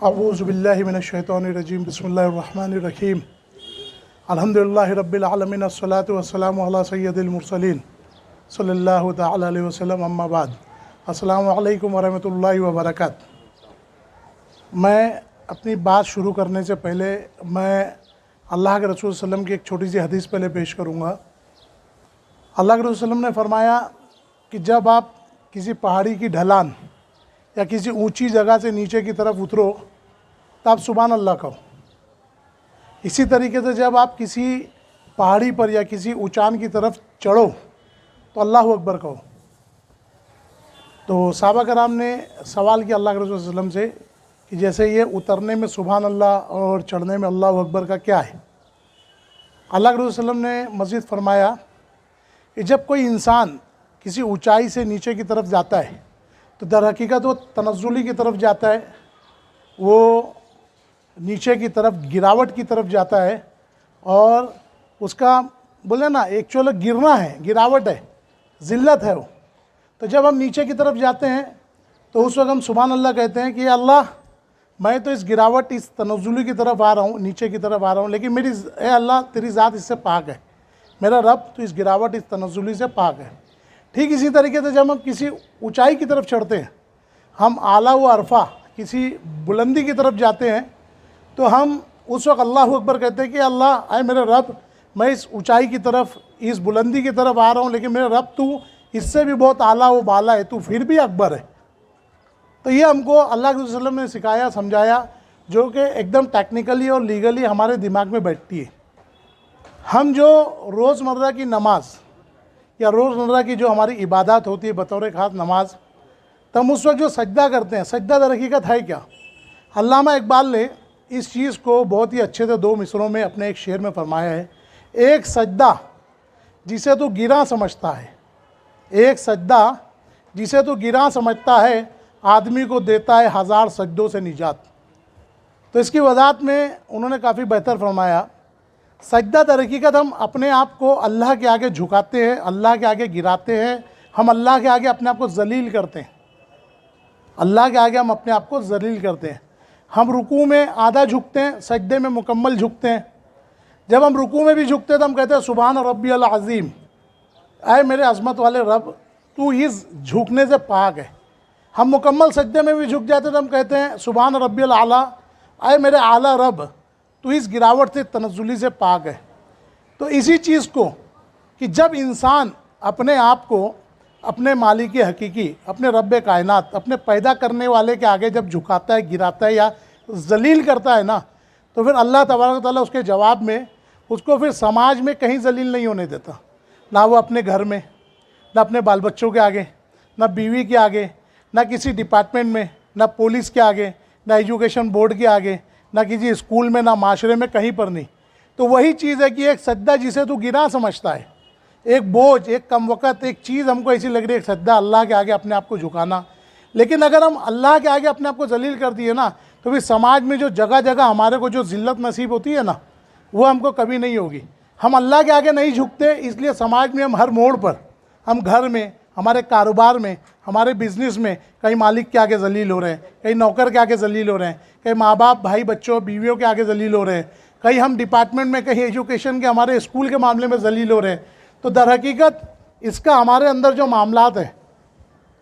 अऊज़ु बिल्लाहि मिनश्शैतानिर्रजीम बिस्मिल्लाहिर्रहमानिर्रहीम अल्हम्दुलिल्लाहि रब्बिल आलमीन अस्सलातु वस्सलामु अला सय्यदिल मुरसलीन सल्लल्लाहु तआला अलैहि वसल्लम अम्मा बाद अस्सलामु अलैकुम वरहमतुल्लाहि वबरकातुहू। मैं अपनी बात शुरू करने से पहले मैं अल्लाह के रसूल सल्लम की एक छोटी सी हदीस पहले पेश करूँगा। अल्लाह के रसूल सल्लम ने फरमाया कि जब आप किसी पहाड़ी की ढलान या किसी ऊंची जगह से नीचे की तरफ उतरो तो आप सुभान अल्लाह कहो। इसी तरीके से जब आप किसी पहाड़ी पर या किसी ऊंचान की तरफ चढ़ो तो अल्लाह अकबर कहो। तो सहाबा कराम ने सवाल किया अल्लाह के रसूल सल्लल्लाहु अलैहि वसल्लम से कि जैसे ये उतरने में सुभान अल्लाह और चढ़ने में अल्लाह अकबर का क्या है। अल्लाह के रसूल सल्लल्लाहु अलैहि वसल्लम ने मज़ीद फरमाया कि जब कोई इंसान किसी ऊंचाई से नीचे की तरफ जाता है तो दर हकीकत वो तनज़्ज़ुली की तरफ जाता है, वो नीचे की तरफ गिरावट की तरफ जाता है और उसका बोले ना एक्चुअल गिरना है, गिरावट है, ज़िल्लत है वो। तो जब हम नीचे की तरफ जाते हैं तो उस वक्त हम सुभान अल्लाह कहते हैं कि अल्लाह मैं तो इस गिरावट इस तनज़्ज़ुली की तरफ आ रहा हूँ, नीचे की तरफ आ रहा हूँ, लेकिन मेरी अल्लाह तेरी ज़ात इससे पाक है, मेरा रब तो इस गिरावट इस तनज़्ज़ुली से पाक है। ठीक इसी तरीके से जब हम किसी ऊंचाई की तरफ चढ़ते हैं, हम आला व अरफा किसी बुलंदी की तरफ जाते हैं तो हम उस वक्त अल्लाह अकबर कहते हैं कि अल्लाह आए मेरे रब मैं इस ऊंचाई की तरफ इस बुलंदी की तरफ आ रहा हूँ, लेकिन मेरे रब तू इससे भी बहुत आला व बाला है, तू फिर भी अकबर है। तो ये हमको अल्लाह के रसूल ने सिखाया, समझाया, जो कि एकदम टेक्निकली और लीगली हमारे दिमाग में बैठती है। हम जो रोज़मर्रा की नमाज या रोज़मर्रा की जो हमारी इबादत होती है बतौर ख़ास नमाज, तो हम उस वक्त जो सजदा करते हैं, सजदा दर हकीकत है क्या। अल्लामा इकबाल ने इस चीज़ को बहुत ही अच्छे से 2 मिसरों में अपने एक शेर में फरमाया है। एक सजदा जिसे तू गिरा समझता है, एक सजदा जिसे तू गिरा समझता है, आदमी को देता है 1000 सजदों से निजात। तो इसकी वजाहत में उन्होंने काफ़ी बेहतर फरमाया, सजदा दर हकीकत हम अपने आप को अल्लाह के आगे झुकाते हैं, अल्लाह के आगे गिराते हैं, हम अल्लाह के आगे अपने आप को जलील करते हैं, अल्लाह के आगे हम अपने आप को जलील करते हैं। हम रुकू में आधा झुकते हैं, सजदे में मुकम्मल झुकते हैं। जब हम रुकू में भी झुकते हैं तो हम कहते हैं सुभान रब्बियल अज़ीम, आए मेरे अज़मत वाले रब तू इस झुकने से पाक है। हम मुकम्मल सजदे में भी झुक जाते हैं तो हम कहते हैं सुभान रब्बियल आला, आए मेरे आला रब तो इस गिरावट से तनज़्ज़ुली से पाक है। तो इसी चीज़ को कि जब इंसान अपने आप को अपने मालिक हकीकी, अपने रब कायनात, अपने पैदा करने वाले के आगे जब झुकाता है, गिराता है या जलील करता है ना, तो फिर अल्लाह तबारक ताला उसके जवाब में उसको फिर समाज में कहीं जलील नहीं होने देता। ना वो अपने घर में, ना अपने बाल बच्चों के आगे, ना बीवी के आगे, ना किसी डिपार्टमेंट में, ना पुलिस के आगे, ना एजुकेशन बोर्ड के आगे, ना किसी स्कूल में, ना माशरे में, कहीं पर नहीं। तो वही चीज़ है कि एक सजदा जिसे तू गिरा समझता है, एक बोझ, एक कम वक़्त, एक चीज़ हमको ऐसी लग रही है, एक सजदा अल्लाह के आगे अपने आप को झुकाना। लेकिन अगर हम अल्लाह के आगे अपने आप को जलील कर दिए ना, तो फिर समाज में जो जगह जगह हमारे को जो ज़िल्लत नसीब होती है ना, वो हमको कभी नहीं होगी। हम अल्लाह के आगे नहीं झुकते, इसलिए समाज में हम हर मोड़ पर, हम घर में, हमारे कारोबार में, हमारे बिज़नेस में कहीं मालिक के आगे जलील हो रहे हैं, कहीं नौकर के आगे जलील हो रहे हैं, कहीं माँ बाप, भाई बच्चों, बीवियों के आगे जलील हो रहे हैं, कहीं हम डिपार्टमेंट में, कहीं एजुकेशन के हमारे स्कूल के मामले में जलील हो रहे हैं। तो दर हकीकत इसका हमारे अंदर जो मामलात है,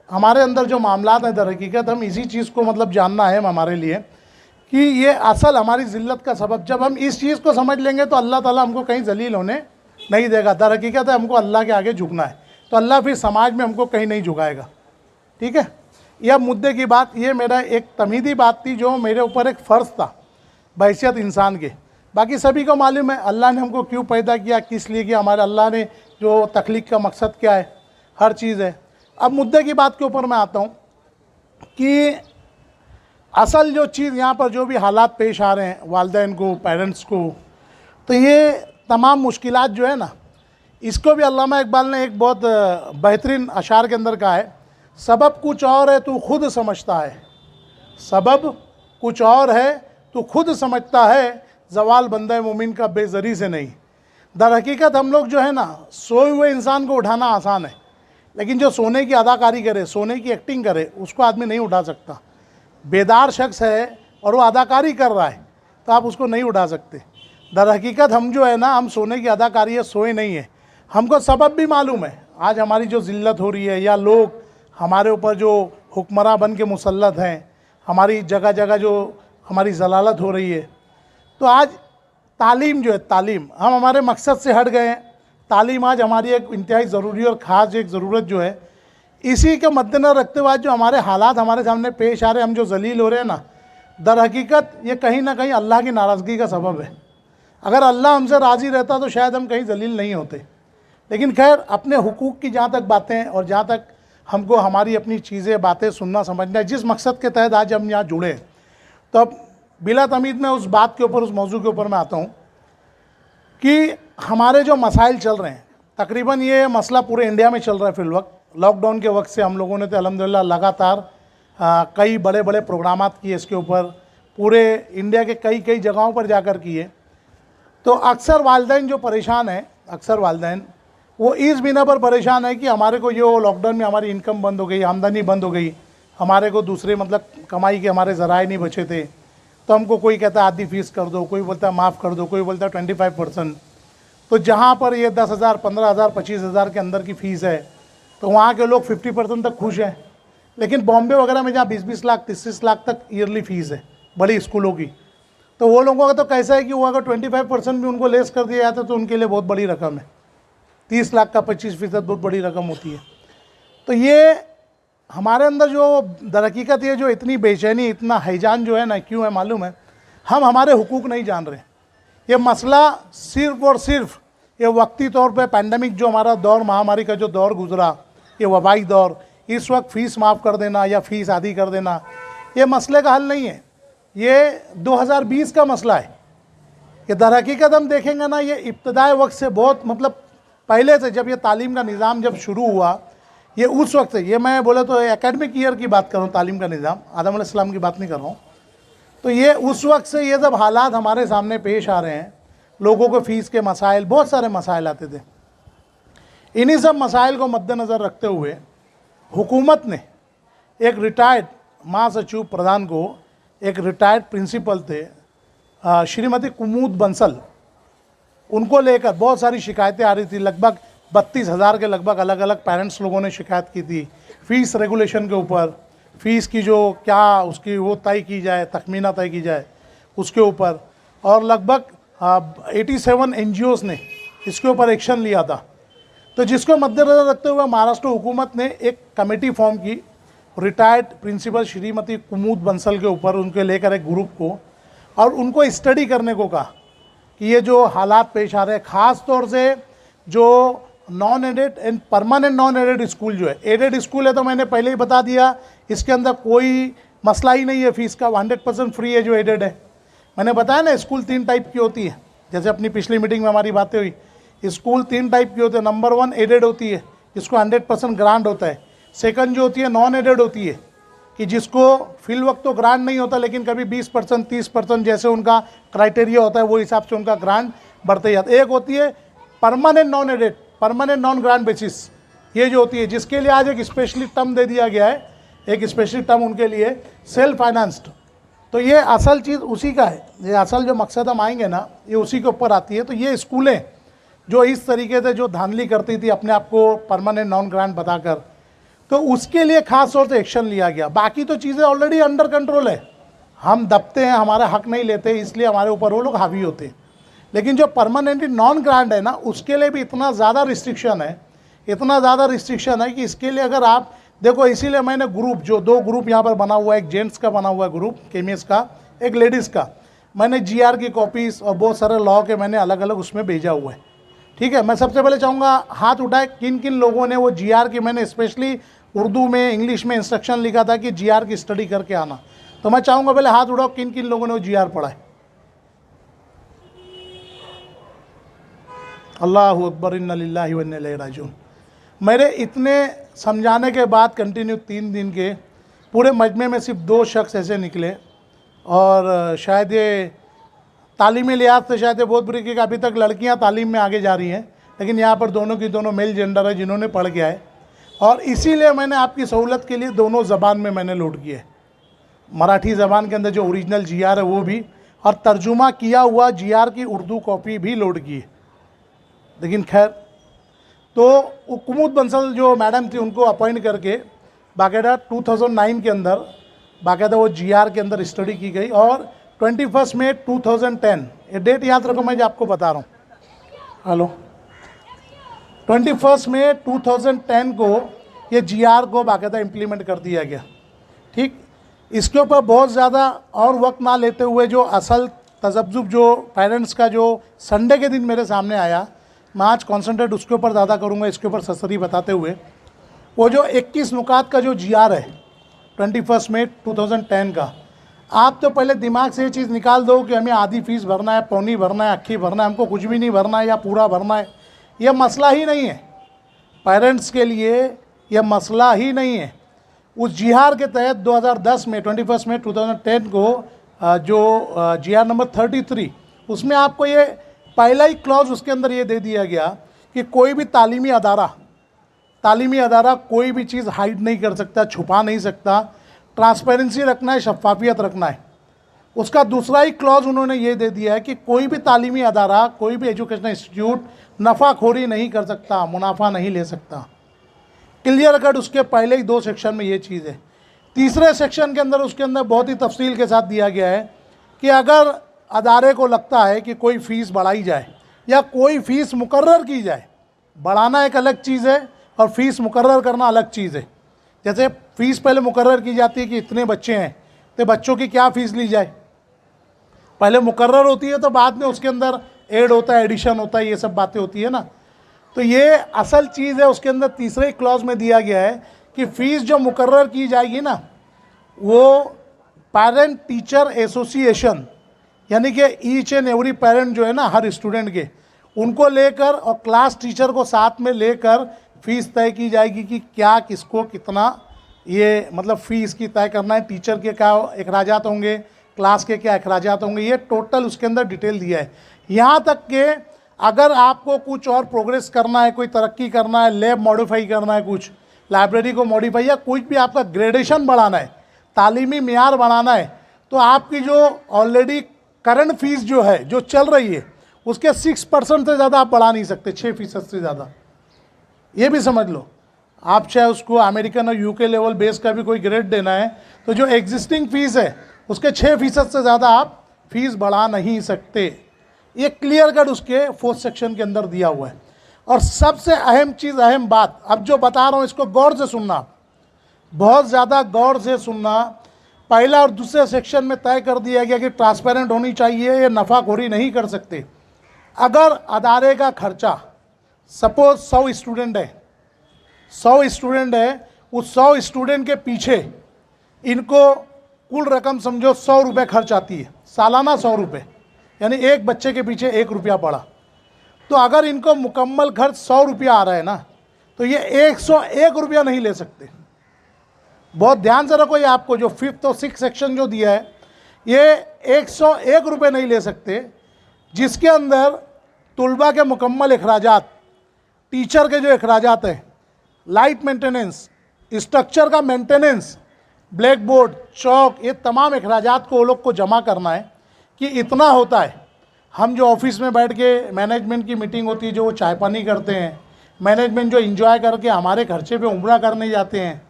हमारे अंदर जो मामलात हैं, दर हकीकत हम इसी चीज़ को मतलब जानना है हमारे लिए कि ये असल हमारी ज़िल्लत का सबब। जब हम इस चीज़ को समझ लेंगे तो अल्लाह ताला हमको कहीं जलील होने नहीं देगा। दर हकीकत है हमको अल्लाह के आगे झुकना है, तो अल्लाह फिर समाज में हमको कहीं नहीं झुकाएगा। ठीक है, यह मुद्दे की बात, ये मेरा एक तमीदी बात थी जो मेरे ऊपर एक फ़र्ज़ था बहैसियत इंसान के। बाकी सभी को मालूम है अल्लाह ने हमको क्यों पैदा किया, किस लिए किया, हमारे अल्लाह ने जो तख्लीक का मकसद क्या है, हर चीज़ है। अब मुद्दे की बात के ऊपर मैं आता हूँ कि असल जो चीज़ यहाँ पर जो भी हालात पेश आ रहे हैं वालिदैन को, पेरेंट्स को, तो ये तमाम मुश्किलात जो है ना, इसको भी अल्लामा इकबाल ने एक बहुत बेहतरीन अशार के अंदर कहा है, सबब कुछ और है तू खुद समझता है, सबब कुछ और है तू खुद समझता है, जवाल बंदा मोमिन का बेज़री से नहीं। दर हकीकत हम लोग जो है ना, सोए हुए इंसान को उठाना आसान है, लेकिन जो सोने की अदाकारी करे, सोने की एक्टिंग करे, उसको आदमी नहीं उठा सकता। बेदार शख्स है और वो अदाकारी कर रहा है तो आप उसको नहीं उठा सकते। दर हकीकत हम जो है ना, हम सोने की अदाकारी है, सोए नहीं है। हमको सबब भी मालूम है। आज हमारी जो ज़िल्लत हो रही है या लोग हमारे ऊपर जो हुक्मरान बन के मुसल्लत हैं, हमारी जगह जगह जो हमारी जलालत हो रही है, तो आज तालीम जो है, तालीम हम हमारे मकसद से हट गए हैं। तालीम आज हमारी एक इंतहाई ज़रूरी और ख़ास एक ज़रूरत जो है, इसी के मद्देनज़र रखते हुए जो हमारे हालात हमारे सामने पेश आ रहे हैं, हम जो जलील हो रहे हैं ना, दर हकीकत ये कहीं ना कहीं अल्लाह की नाराज़गी का सबब है। अगर अल्लाह हमसे राज़ी रहता तो शायद हम कहीं जलील नहीं होते। लेकिन खैर, अपने हुकूक की जहाँ तक बातें हैं और जहाँ तक हमको हमारी अपनी चीज़ें बातें सुनना समझना है, जिस मकसद के तहत आज हम यहाँ जुड़े, तो अब बिला तमीद में उस बात के ऊपर, उस मौजू के ऊपर मैं आता हूँ कि हमारे जो मसाइल चल रहे हैं, तकरीबन ये मसला पूरे इंडिया में चल रहा है फिलवक्त। लॉकडाउन के वक्त से हम लोगों ने तो अल्हम्दुलिल्लाह लगातार कई बड़े बड़े प्रोग्रामात किए इसके ऊपर, पूरे इंडिया के कई जगहों पर जाकर किए। तो अक्सर वालिदैन जो परेशान हैं, अक्सर वालिदैन वो इस बिना पर परेशान है कि हमारे को ये लॉकडाउन में हमारी इनकम बंद हो गई, आमदनी बंद हो गई, हमारे को दूसरे मतलब कमाई के हमारे ज़राए नहीं बचे थे, तो हमको कोई कहता है आधी फ़ीस कर दो, कोई बोलता है माफ़ कर दो, कोई बोलता है 25%। तो जहाँ पर ये 10,000, 15,000, 25,000 के अंदर की फ़ीस है, तो वहाँ के लोग 50% तक खुश हैं। लेकिन बॉम्बे वगैरह में जहाँ 20-20 लाख, 30-30 लाख तक ईयरली फ़ीस है बड़ी स्कूलों की, तो वो लोगों का तो कैसा है कि वो अगर 25% भी उनको लेस कर दिया जाता है तो उनके लिए बहुत बड़ी रकम है। 30 लाख का 25% बहुत बड़ी रकम होती है। तो ये हमारे अंदर जो दर हकीकत ये जो इतनी बेचैनी, इतना हैजान जो है ना, क्यों है मालूम है? हम हमारे हुकूक नहीं जान रहे। ये मसला सिर्फ़ और सिर्फ ये वक्ती तौर पे पैंडमिक जो हमारा दौर, महामारी का जो दौर गुजरा, ये वबाई दौर, इस वक्त फ़ीस माफ़ कर देना या फ़ीस आधी कर देना, ये मसले का हल नहीं है। ये 2020 का मसला है। ये दर हकीकत हम देखेंगे ना, ये इब्तदाई वक्त से बहुत मतलब पहले से, जब ये तालीम का निज़ाम जब शुरू हुआ, ये उस वक्त से, ये मैं बोले तो एकेडमिक ईयर की बात कर रहा हूँ, तालीम का निज़ाम, आदम अलैहिस्सलाम की बात नहीं कर रहा हूँ। तो ये उस वक्त से ये जब हालात हमारे सामने पेश आ रहे हैं, लोगों को फ़ीस के मसाइल, बहुत सारे मसाइल आते थे। इन्हीं सब मसाइल को मद्देनज़र रखते हुए हुकूमत ने एक रिटायर्ड महासचिव प्रधान को, एक रिटायर्ड प्रिंसिपल थे श्रीमती कुमूद बंसल, उनको लेकर बहुत सारी शिकायतें आ रही थी। लगभग 32,000 के लगभग अलग अलग पेरेंट्स लोगों ने शिकायत की थी फ़ीस रेगुलेशन के ऊपर, फ़ीस की जो क्या उसकी वो तय की जाए, तखमीना तय की जाए उसके ऊपर। और लगभग 87 NGOs ने इसके ऊपर एक्शन लिया था। तो जिसको मद्देनज़र रखते हुए महाराष्ट्र हुकूमत ने एक कमेटी फॉर्म की रिटायर्ड प्रिंसिपल श्रीमती कुमूद बंसल के ऊपर, उनके लेकर एक ग्रुप को, और उनको स्टडी करने को कहा कि ये जो हालात पेश आ रहे हैं, ख़ास तौर से जो non aided and permanent non aided school जो है, एडेड स्कूल है तो मैंने पहले ही बता दिया, इसके अंदर कोई मसला ही नहीं है फ़ीस का, 100% फ्री है जो एडेड है। मैंने बताया ना, स्कूल 3 टाइप की होती है, जैसे अपनी पिछली मीटिंग में हमारी बातें हुई, स्कूल 3 टाइप की होते हैं। नंबर 1 एडेड होती है, जिसको 100% ग्रांट होता है। सेकंड जो होती है नॉन एडेड होती है, कि जिसको फिल वक्त तो ग्रांट नहीं होता, लेकिन कभी 20%, 30% जैसे उनका क्राइटेरिया होता है वो हिसाब से उनका ग्रांट बढ़ते जाता है। एक होती है permanent non aided, permanent non grant basis, ये जो होती है, जिसके लिए आज एक स्पेशली टर्म दे दिया गया है, एक स्पेशली टर्म उनके लिए, सेल्फ फाइनेंस्ड। तो ये असल चीज़ उसी का है, ये असल जो मकसद हम आएंगे ना, ये उसी के ऊपर आती है। तो ये स्कूलें जो इस तरीके से जो धांधली करती थी अपने आप को परमानेंट नॉन ग्रांट बताकर, तो उसके लिए ख़ास तौर से एक्शन लिया गया। बाकी तो चीज़ें ऑलरेडी अंडर कंट्रोल है, हम दबते हैं, हमारा हक नहीं लेते, इसलिए हमारे ऊपर वो लोग हावी होते हैं। लेकिन जो परमानेंटली नॉन ग्रांट है ना, उसके लिए भी इतना ज़्यादा रिस्ट्रिक्शन है, इतना ज़्यादा रिस्ट्रिक्शन है कि इसके लिए अगर आप देखो, इसीलिए मैंने ग्रुप, जो 2 ग्रुप यहाँ पर बना हुआ है, एक जेंट्स का बना हुआ है ग्रुप केमिस्ट का, एक लेडीज़ का, मैंने GR की कॉपीज़ और बहुत सारे लॉ के मैंने अलग अलग उसमें भेजा हुआ है। ठीक है, मैं सबसे पहले चाहूँगा हाथ उठाए किन किन लोगों ने वो GR की, मैंने स्पेशली उर्दू में, इंग्लिश में इंस्ट्रक्शन लिखा था कि GR की स्टडी करके आना, तो मैं चाहूँगा पहले हाथ उठाओ किन किन लोगों ने वो GR पढ़ा है। अल्लाह अकबर, इन्ना लिल्लाहि व इन्ना इलैहि राजिऊन। मेरे इतने समझाने के बाद कंटिन्यू 3 दिन के पूरे मजमे में सिर्फ 2 शख्स ऐसे निकले, और शायद ये तालीमी लिहाज से शायद ये बहुत बुरी कि अभी तक लड़कियां तालीम में आगे जा रही हैं, लेकिन यहाँ पर दोनों की दोनों मेल जेंडर है जिन्होंने पढ़ के आए, और इसीलिए मैंने आपकी सहूलत के लिए दोनों ज़बान में मैंने लोड किए। मराठी ज़बान के अंदर जो ओरिजिनल जीआर है वो भी, और तर्जुमा किया हुआ जीआर की उर्दू कॉपी भी लोड की है। लेकिन खैर, तो कुमुद बंसल जो मैडम थी उनको अपॉइंट करके बाकायदा 2009 के अंदर बाकायदा वो जीआर के अंदर स्टडी की गई, और 21 मई 2010, ये डेट याद रखो मैं जो आपको बता रहा हूँ, हेलो, 21 मई 2010 को ये जीआर को बाकायदा इम्प्लीमेंट कर दिया गया। ठीक, इसके ऊपर बहुत ज़्यादा और वक्त ना लेते हुए जो असल तजब्जुब जो पेरेंट्स का जो संडे के दिन मेरे सामने आया, मैं आज कॉन्सेंट्रेट उसके ऊपर ज़्यादा करूँगा, इसके ऊपर ससरी बताते हुए। वो जो 21 नुकात का जो जीआर है 21 मई 2010 का, आप तो पहले दिमाग से ये चीज़ निकाल दो कि हमें आधी फीस भरना है, पौनी भरना है, अक्खी भरना है, हमको कुछ भी नहीं भरना है या पूरा भरना है, यह मसला ही नहीं है। पेरेंट्स के लिए यह मसला ही नहीं है। उस जीआर के तहत 2010 में 21 मई 2010 को जो जीआर नंबर 33, उसमें आपको ये पहला ही क्लॉज उसके अंदर ये दे दिया गया कि कोई भी तालीमी अदारा कोई भी चीज़ हाइड नहीं कर सकता, छुपा नहीं सकता, ट्रांसपेरेंसी रखना है, शफाफियत रखना है। उसका दूसरा ही क्लॉज उन्होंने ये दे दिया है कि कोई भी तालीमी अदारा, कोई भी एजुकेशनल इंस्टीट्यूट नफ़ाखोरी नहीं कर सकता, मुनाफा नहीं ले सकता। क्लियर कट उसके पहले ही 2 सेक्शन में ये चीज़ है। तीसरे सेक्शन के अंदर उसके अंदर बहुत ही तफसील के साथ दिया गया है कि अगर अदारे को लगता है कि कोई फ़ीस बढ़ाई जाए या कोई फ़ीस मुकर्रर की जाए, बढ़ाना एक अलग चीज़ है और फ़ीस मुकर्रर करना अलग चीज़ है। जैसे फ़ीस पहले मुकर्रर की जाती है कि इतने बच्चे हैं तो बच्चों की क्या फ़ीस ली जाए, पहले मुकर्रर होती है तो बाद में उसके अंदर ऐड होता है, एडिशन होता है, ये सब बातें होती है ना। तो ये असल चीज़ है, उसके अंदर तीसरे क्लॉज में दिया गया है कि फ़ीस जो मुकर्रर की जाएगी ना, वो पेरेंट टीचर एसोसिएशन, यानी कि ईच एंड एवरी पेरेंट जो है ना, हर स्टूडेंट के, उनको लेकर और क्लास टीचर को साथ में लेकर फ़ीस तय की जाएगी कि क्या किसको कितना, ये मतलब फ़ीस की तय करना है। टीचर के क्या अखराजात होंगे, क्लास के क्या अखराजात होंगे, ये टोटल उसके अंदर डिटेल दिया है। यहाँ तक कि अगर आपको कुछ और प्रोग्रेस करना है, कोई तरक्की करना है, लैब मॉडिफाई करना है, कुछ लाइब्रेरी को मॉडिफाई या कुछ भी आपका ग्रेडेशन बढ़ाना है, तालीमी मेयार बढ़ाना है, तो आपकी जो ऑलरेडी करंट फीस जो है, जो चल रही है, उसके 6% से ज़्यादा आप बढ़ा नहीं सकते, 6% से ज़्यादा। ये भी समझ लो, आप चाहे उसको अमेरिकन और यूके लेवल बेस का भी कोई ग्रेड देना है तो जो एग्जिस्टिंग फ़ीस है उसके 6% से ज़्यादा आप फीस बढ़ा नहीं सकते। ये क्लियर कट उसके 4th सेक्शन के अंदर दिया हुआ है। और सबसे अहम चीज़, अहम बात अब जो बता रहा हूँ, इसको गौर से सुनना, बहुत ज़्यादा गौर से सुनना। पहला और दूसरे सेक्शन में तय कर दिया गया कि ट्रांसपेरेंट होनी चाहिए, ये नफ़ाखोरी नहीं कर सकते। अगर अदारे का खर्चा, सपोज 100 स्टूडेंट है, 100 स्टूडेंट है, उस 100 स्टूडेंट के पीछे इनको कुल रकम समझो 100 रुपये खर्च आती है, सालाना 100 रुपये, यानी एक बच्चे के पीछे 1 रुपया पड़ा। तो अगर इनको मुकम्मल खर्च 100 रुपया आ रहा है ना, तो ये 101 रुपया नहीं ले सकते। बहुत ध्यान से रखो, ये आपको जो 5th और 6th सेक्शन जो दिया है, ये 101 रुपये नहीं ले सकते, जिसके अंदर तुलबा के मुकम्मल अखराजात, टीचर के जो अखराजात हैं, लाइट मेंटेनेंस, स्ट्रक्चर का मेंटेनेंस, ब्लैक बोर्ड, चौक, ये तमाम अखराजात को वो लोग को जमा करना है कि इतना होता है। हम जो ऑफिस में बैठ के मैनेजमेंट की मीटिंग होती है, जो वो चाय पानी करते हैं, मैनेजमेंट जो एंजॉय करके हमारे खर्चे पे उम्रा करने जाते हैं,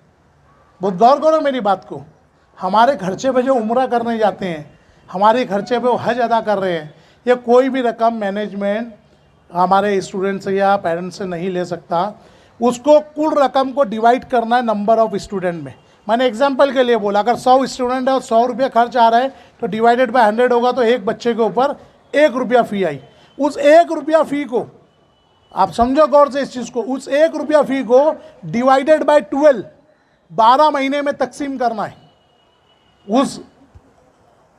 बहुत गौर करो मेरी बात को, हमारे खर्चे पे जो उम्रा करने जाते हैं, हमारे खर्चे पे वो हज अदा कर रहे हैं, ये कोई भी रकम मैनेजमेंट हमारे स्टूडेंट से या पेरेंट्स से नहीं ले सकता। उसको कुल रकम को डिवाइड करना है नंबर ऑफ स्टूडेंट में। मैंने एग्जांपल के लिए बोला, अगर 100 स्टूडेंट है और 100 रुपये खर्च आ रहा है तो डिवाइडेड बाय 100 होगा, तो एक बच्चे के ऊपर 1 रुपया फ़ी आई। उस 1 रुपया फ़ी को आप समझो गौर से इस चीज़ को, उस 1 रुपया फ़ी को डिवाइडेड बाय 12 महीने में तकसीम करना है। उस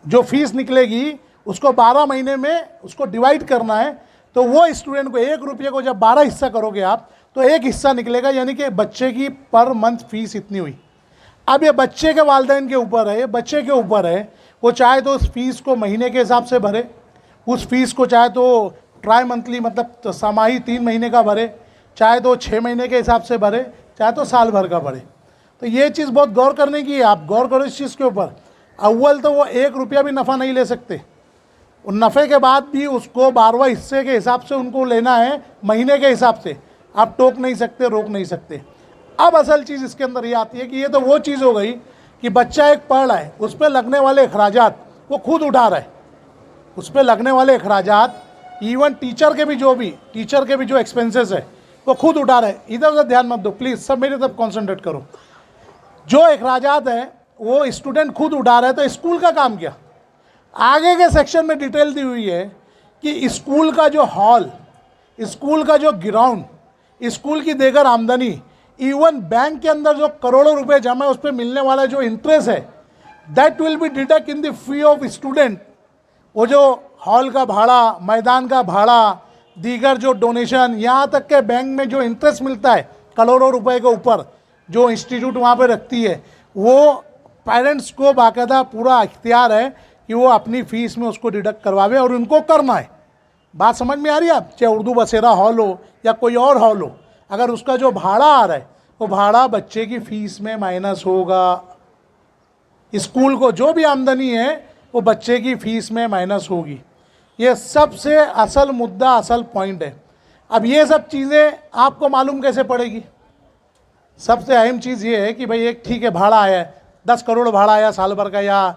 जो फीस निकलेगी उसको 12 महीने में उसको डिवाइड करना है। तो वो स्टूडेंट को 1 रुपये को जब 12 हिस्सा करोगे आप, तो एक हिस्सा निकलेगा, यानी कि बच्चे की पर मंथ फीस इतनी हुई। अब ये बच्चे के वालिदैन के ऊपर है, ये बच्चे के ऊपर है, वो चाहे तो उस फीस को महीने के हिसाब से भरे, उस फीस को चाहे तो ट्राई मंथली मतलब समाही 3 महीने का भरे, चाहे तो 6 महीने के हिसाब से भरे, चाहे तो साल भर का भरे। तो ये चीज़ बहुत गौर करने की है, आप गौर करो इस चीज़ के ऊपर। अव्वल तो वो 1 रुपया भी नफ़ा नहीं ले सकते, और नफ़े के बाद भी उसको 12वां हिस्से के हिसाब से उनको लेना है, महीने के हिसाब से। आप टोक नहीं सकते, रोक नहीं सकते। अब असल चीज़ इसके अंदर ये आती है कि ये तो वो चीज़ हो गई कि बच्चा एक पढ़ रहा है, उस पर लगने वाले अखराजात वो खुद उठा रहा है, उस पर लगने वाले अखराजात इवन टीचर के भी जो एक्सपेंसेस है वो खुद उठा रहे हैं। इधर उधर ध्यान मत दो प्लीज़, सब मेरी तरफ कॉन्सेंट्रेट करो। जो अखराजात है वो स्टूडेंट खुद उठा रहे हैं, तो स्कूल का काम क्या? आगे के सेक्शन में डिटेल दी हुई है कि स्कूल का जो हॉल, स्कूल का जो ग्राउंड, स्कूल की देगर आमदनी, इवन बैंक के अंदर जो करोड़ों रुपए जमा है उस पर मिलने वाला जो इंटरेस्ट है, that will be deduct in the fee of student. वो जो हॉल का भाड़ा, मैदान का भाड़ा, दीगर जो डोनेशन, यहाँ तक के बैंक में जो इंटरेस्ट मिलता है करोड़ों रुपए के ऊपर, जो इंस्टीट्यूट वहाँ पे रखती है, वो पेरेंट्स को बाकायदा पूरा इख्तियार है कि वो अपनी फ़ीस में उसको डिडक्ट करवावे, और उनको करना है। बात समझ में आ रही है आप? चाहे उर्दू बसेरा हॉल हो या कोई और हॉल हो, अगर उसका जो भाड़ा आ रहा है वो भाड़ा बच्चे की फ़ीस में माइनस होगा। स्कूल को जो भी आमदनी है वो बच्चे की फ़ीस में माइनस होगी। ये सबसे असल मुद्दा, असल पॉइंट है। अब ये सब चीज़ें आपको मालूम कैसे पड़ेगी? सबसे अहम चीज़ ये है कि भाई एक ठीक है भाड़ा आया है, 10 करोड़ भाड़ा आया साल भर का, या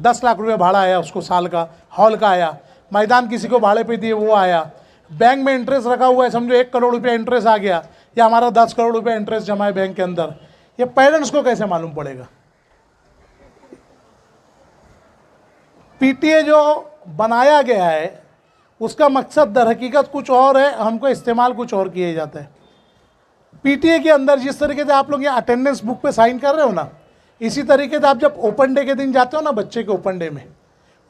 10 लाख रुपए भाड़ा आया उसको साल का, हॉल का आया, मैदान किसी को भाड़े पे दिए वो आया, बैंक में इंटरेस्ट रखा हुआ है, समझो 1 करोड़ रुपया इंटरेस्ट आ गया, या हमारा 10 करोड़ रुपया इंटरेस्ट जमा है बैंक के अंदर, ये पेरेंट्स को कैसे मालूम पड़ेगा? पीटीए जो बनाया गया है उसका मकसद दर हकीकत कुछ और है, हमको इस्तेमाल कुछ और किया जाता है। पीटीए के अंदर जिस तरीके से आप लोग यहाँ अटेंडेंस बुक पे साइन कर रहे हो ना, इसी तरीके से आप जब ओपन डे के दिन जाते हो ना बच्चे के ओपन डे में,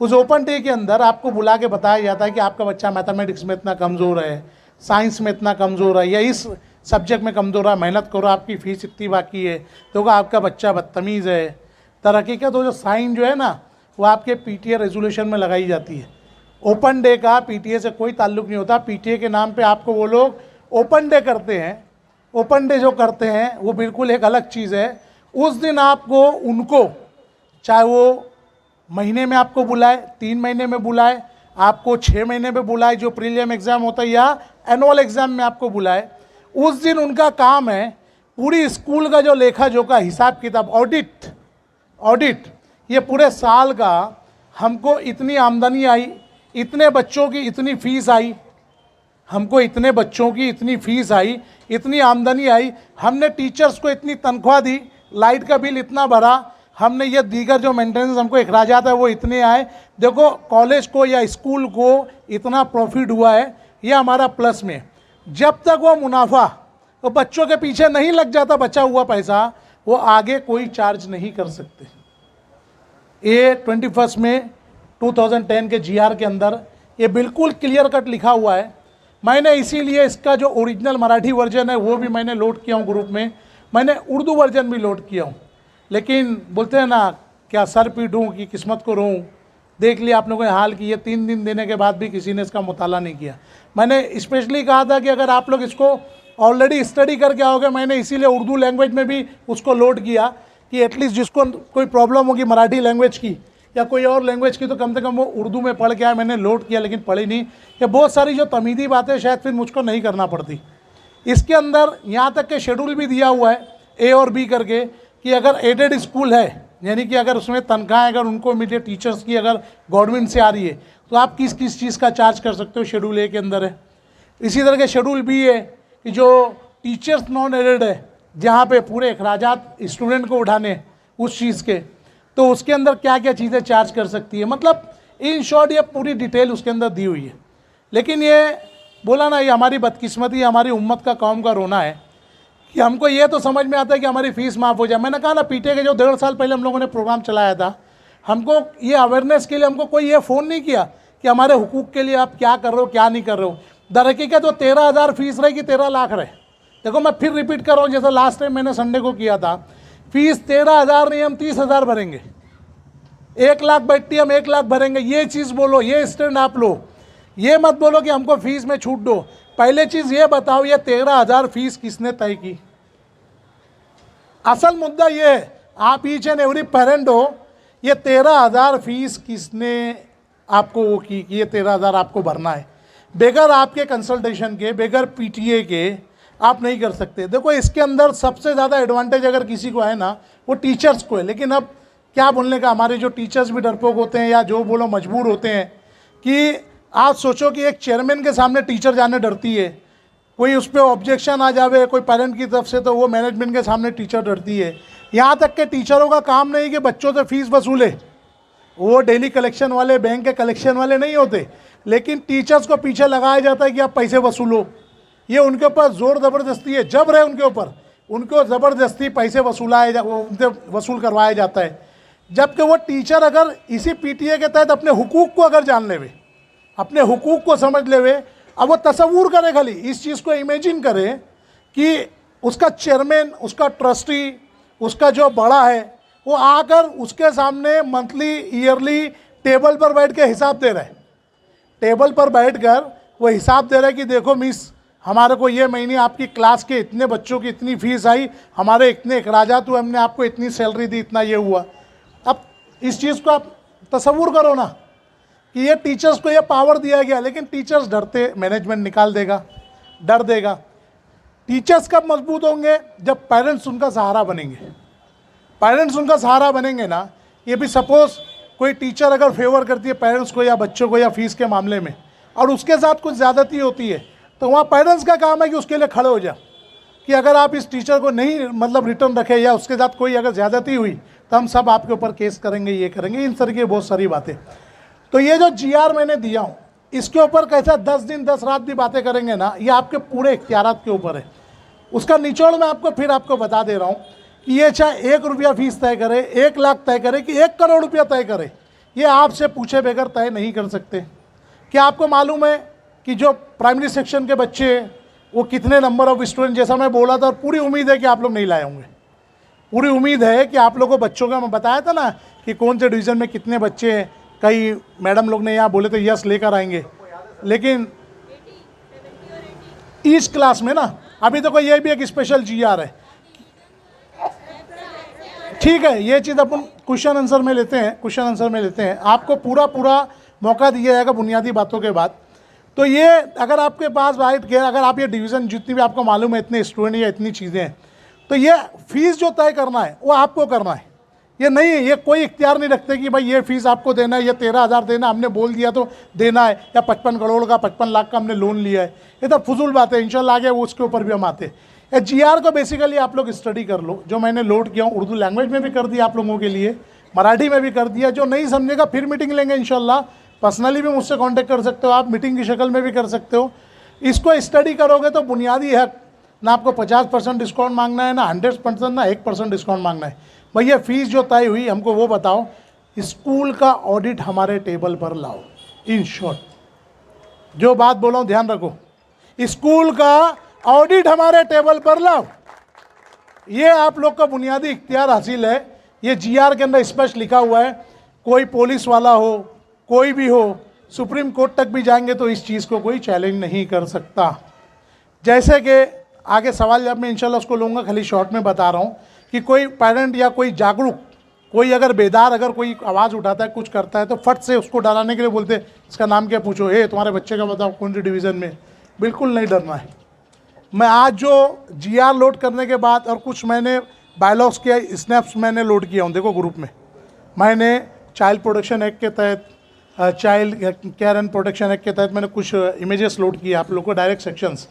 उस ओपन डे के अंदर आपको बुला के बताया जाता है कि आपका बच्चा मैथमेटिक्स में इतना कमज़ोर है, साइंस में इतना कमज़ोर है, या इस सब्जेक्ट में कमज़ोर है, मेहनत करो, आपकी फ़ीस इतनी बाकी है, तो आपका बच्चा बदतमीज़ है। दर हकीकत वो जो साइन जो है ना वो आपके पीटीए रेजोल्यूशन में लगाई जाती है। ओपन डे का पीटीए से कोई ताल्लुक़ नहीं होता। पीटीए के नाम पे आपको वो लोग ओपन डे करते हैं, ओपन डे जो करते हैं वो बिल्कुल एक अलग चीज़ है। उस दिन आपको उनको, चाहे वो महीने में आपको बुलाए, 3 महीने में बुलाए, आपको 6 महीने में बुलाए जो प्रीलिम एग्ज़ाम होता है, या एनुअल एग्ज़ाम में आपको बुलाए, उस दिन उनका काम है पूरी स्कूल का जो लेखा जोखा, हिसाब किताब, ऑडिट, ये पूरे साल का हमको इतनी आमदनी आई, इतने बच्चों की इतनी फ़ीस आई, हमको इतने बच्चों की इतनी फ़ीस आई, इतनी आमदनी आई, हमने टीचर्स को इतनी तनख्वाह दी, लाइट का बिल इतना भरा, हमने ये दीगर जो मेंटेनेंस हमको अखराजात है वो इतने आए, देखो कॉलेज को या स्कूल को इतना प्रॉफिट हुआ है, ये हमारा प्लस में। जब तक वो मुनाफा वो बच्चों के पीछे नहीं लग जाता, बचा हुआ पैसा, वो आगे कोई चार्ज नहीं कर सकते। ये 21 में 2010 के जीआर के अंदर ये बिल्कुल क्लियर कट लिखा हुआ है। मैंने इसीलिए इसका जो ओरिजिनल मराठी वर्जन है वो भी मैंने लोड किया हूँ ग्रुप में, मैंने उर्दू वर्जन भी लोड किया हूँ। लेकिन बोलते हैं ना, क्या सर पीटूँ कि किस्मत को रोऊँ, देख लिया आप लोगों ने हाल की। ये 3 दिन देने के बाद भी किसी ने इसका मुताला नहीं किया। मैंने स्पेशली कहा था कि अगर आप लोग इसको ऑलरेडी स्टडी करके आओगे, मैंने इसीलिए उर्दू लैंग्वेज में भी उसको लोड किया कि एटलीस्ट जिसको कोई प्रॉब्लम होगी मराठी लैंग्वेज की या कोई और लैंग्वेज की, तो कम से कम वो उर्दू में पढ़ के आए। मैंने लोड किया लेकिन पढ़ी नहीं। ये बहुत सारी जो तमीदी बातें शायद फिर मुझको नहीं करना पड़ती। इसके अंदर यहाँ तक के शेड्यूल भी दिया हुआ है ए और बी करके, कि अगर एडेड स्कूल है, यानी कि अगर उसमें तनख्वाहें अगर उनको मिले टीचर्स की, अगर गवर्नमेंट से आ रही है, तो आप किस किस चीज़ का चार्ज कर सकते हो, शेड्यूल ए के अंदर है। इसी तरह के शेड्यूल बी है कि जो टीचर्स नॉन एडेड है, जहाँ पे पूरे अखराजात स्टूडेंट को उठाने उस चीज़ के, तो उसके अंदर क्या क्या चीज़ें चार्ज कर सकती है। मतलब इन शॉर्ट ये पूरी डिटेल उसके अंदर दी हुई है। लेकिन ये बोला ना, ये हमारी बदकिस्मती, हमारी उम्मत का, कौम का रोना है कि हमको ये तो समझ में आता है कि हमारी फ़ीस माफ़ हो जाए। मैंने कहा ना, पीटे के जो 1.5 साल पहले हम लोगों ने प्रोग्राम चलाया था, हमको ये अवेयरनेस के लिए हमको कोई ये फ़ोन नहीं किया कि हमारे हुकूक के लिए आप क्या कर रहे हो, क्या नहीं कर रहे हो। दर हकीकत तो 13,000 फीस रहे कि 13 लाख रहे। देखो मैं फिर रिपीट कर रहा हूँ, जैसा लास्ट टाइम मैंने संडे को किया था, फीस 13,000 नहीं, हम 30,000 भरेंगे। 1 लाख बैठती हम 1 लाख भरेंगे। ये चीज़ बोलो, ये स्टैंड आप लो। ये मत बोलो कि हमको फीस में छूट दो। पहले चीज़ ये बताओ, ये 13,000 फीस किसने तय की। असल मुद्दा ये है, आप ईच एंड एवरी पेरेंट हो ये 13,000 फीस किसने आपको वो की कि ये 13,000 आपको भरना है? बगैर आपके कंसल्टेशन के, बगैर पीटीए के आप नहीं कर सकते। देखो इसके अंदर सबसे ज़्यादा एडवांटेज अगर किसी को है ना, वो टीचर्स को है। लेकिन अब क्या बोलने का, हमारे जो टीचर्स भी डरपोक होते हैं या जो बोलो मजबूर होते हैं कि आप सोचो कि एक चेयरमैन के सामने टीचर जाने डरती है, कोई उस पर ऑब्जेक्शन आ जावे कोई पेरेंट की तरफ से तो वो मैनेजमेंट के सामने टीचर डरती है। यहाँ तक कि टीचरों का काम नहीं कि बच्चों से फीस वसूले, वो डेली कलेक्शन वाले, बैंक के कलेक्शन वाले नहीं होते, लेकिन टीचर्स को पीछे लगाया जाता है कि आप पैसे वसूलो। ये उनके ऊपर जोर ज़बरदस्ती है, जबर है उनके ऊपर, उनको ज़बरदस्ती पैसे उनसे वसूल करवाया जाता है। जबकि वो टीचर अगर इसी पीटीए के तहत अपने हुकूक को अगर जान लेवे, अपने हुकूक को समझ लेवे, अब वो तसव्वुर करे, खाली इस चीज़ को इमेजिन करे कि उसका चेयरमैन, उसका ट्रस्टी, उसका जो बड़ा है वो आकर उसके सामने मंथली ईयरली टेबल पर बैठ के हिसाब दे रहा है। टेबल पर बैठकर वो हिसाब दे रहा है कि देखो मिस, हमारे को ये महीने आपकी क्लास के इतने बच्चों की इतनी फीस आई, हमारे इतने अखराजात हुए, हमने आपको इतनी सैलरी दी, इतना ये हुआ। अब इस चीज़ को आप तसव्वुर करो ना कि ये टीचर्स को ये पावर दिया गया, लेकिन टीचर्स डरते, मैनेजमेंट निकाल देगा, डर देगा। टीचर्स कब मजबूत होंगे? जब पेरेंट्स उनका सहारा बनेंगे। पेरेंट्स उनका सहारा बनेंगे ना, ये भी सपोज़ कोई टीचर अगर फेवर करती है पेरेंट्स को या बच्चों को या फीस के मामले में, और उसके साथ कुछ ज़्यादती होती है, तो वहाँ पेरेंट्स का काम है कि उसके लिए खड़े हो जाए कि अगर आप इस टीचर को नहीं मतलब रिटर्न रखे या उसके साथ कोई अगर ज़्यादती हुई तो हम सब आपके ऊपर केस करेंगे, ये करेंगे, इन तरह की बहुत सारी बातें। तो ये जो GR मैंने दिया हूँ, इसके ऊपर कैसा 10 दिन 10 रात भी बातें करेंगे ना, ये आपके पूरे इख्तियारात के ऊपर है। उसका निचोड़ मैं आपको बता दे रहा हूँ कि ये चाहे 1 रुपया फीस तय करे, 1 लाख तय करे कि 1 करोड़ रुपया तय करे, ये आपसे पूछे बगैर तय नहीं कर सकते। क्या आपको मालूम है कि जो प्राइमरी सेक्शन के बच्चे वो कितने नंबर ऑफ स्टूडेंट, जैसा मैं बोला था, और पूरी उम्मीद है कि आप लोग नहीं लाए होंगे, पूरी उम्मीद है कि आप लोगों को बच्चों का मैं बताया था ना कि कौन से डिवीज़न में कितने बच्चे हैं। कई मैडम लोग ने यहाँ बोले थे यस लेकर आएंगे, लेकिन ईच क्लास में ना अभी तो कोई ये भी एक स्पेशल GR है। ठीक है, ये चीज़ अपन क्वेश्चन आंसर में लेते हैं, आपको पूरा मौका दिया जाएगा बुनियादी बातों के बाद। तो ये अगर आपके पास राइट गया, अगर आप ये डिवीज़न जितनी भी आपको मालूम है, इतने स्टूडेंट या इतनी चीज़ें हैं, तो ये फीस जो तय करना है वो आपको करना है। ये नहीं है, ये कोई इख्तियार नहीं रखते कि भाई ये फीस आपको देना है, ये 13,000 देना, हमने बोल दिया तो देना है, या 55 करोड़ का 55 लाख का हमने लोन लिया है, ये तो फजूल बात है। इंशाल्लाह आगे वो उसके ऊपर भी हम आते हैं। GR को बेसिकली आप लोग स्टडी कर लो, जो मैंने लोड किया हूँ उर्दू लैंग्वेज में भी कर दिया आप लोगों के लिए, मराठी में भी कर दिया। जो नहीं समझेगा फिर मीटिंग लेंगे इंशाल्लाह, पर्सनली भी मुझसे कांटेक्ट कर सकते हो आप, मीटिंग की शक्ल में भी कर सकते हो। इसको स्टडी करोगे तो बुनियादी हक ना आपको 50% डिस्काउंट मांगना है, ना 100%, ना 1% डिस्काउंट मांगना है। भैया फीस जो तय हुई हमको वो बताओ, स्कूल का ऑडिट हमारे टेबल पर लाओ। इन शॉर्ट जो बात बोला हूँ ध्यान रखो, स्कूल का ऑडिट हमारे टेबल पर लाओ। ये आप लोग का बुनियादी इख्तियार हासिल है। ये GR के अंदर स्पष्ट लिखा हुआ है, कोई पुलिस वाला हो, कोई भी हो, सुप्रीम कोर्ट तक भी जाएंगे तो इस चीज़ को कोई चैलेंज नहीं कर सकता। जैसे कि आगे सवाल जब मैं इंशाल्लाह उसको लूँगा, खाली शॉर्ट में बता रहा हूँ कि कोई पेरेंट या कोई जागरूक, कोई अगर बेदार अगर कोई आवाज़ उठाता है, कुछ करता है, तो फट से उसको डराने के लिए बोलते इसका नाम क्या पूछो, तुम्हारे बच्चे का बताओ कौन सी डिवीज़न में। बिल्कुल नहीं डरना है। मैं आज जो GR लोड करने के बाद और कुछ मैंने बायलॉग्स के स्नैप्स मैंने लोड किया हूँ, देखो ग्रुप में मैंने चाइल्ड प्रोटेक्शन एक्ट के तहत, child care and protection act के तहत मैंने कुछ इमेजेस लोड किए आप लोगों को, डायरेक्ट सेक्शंस।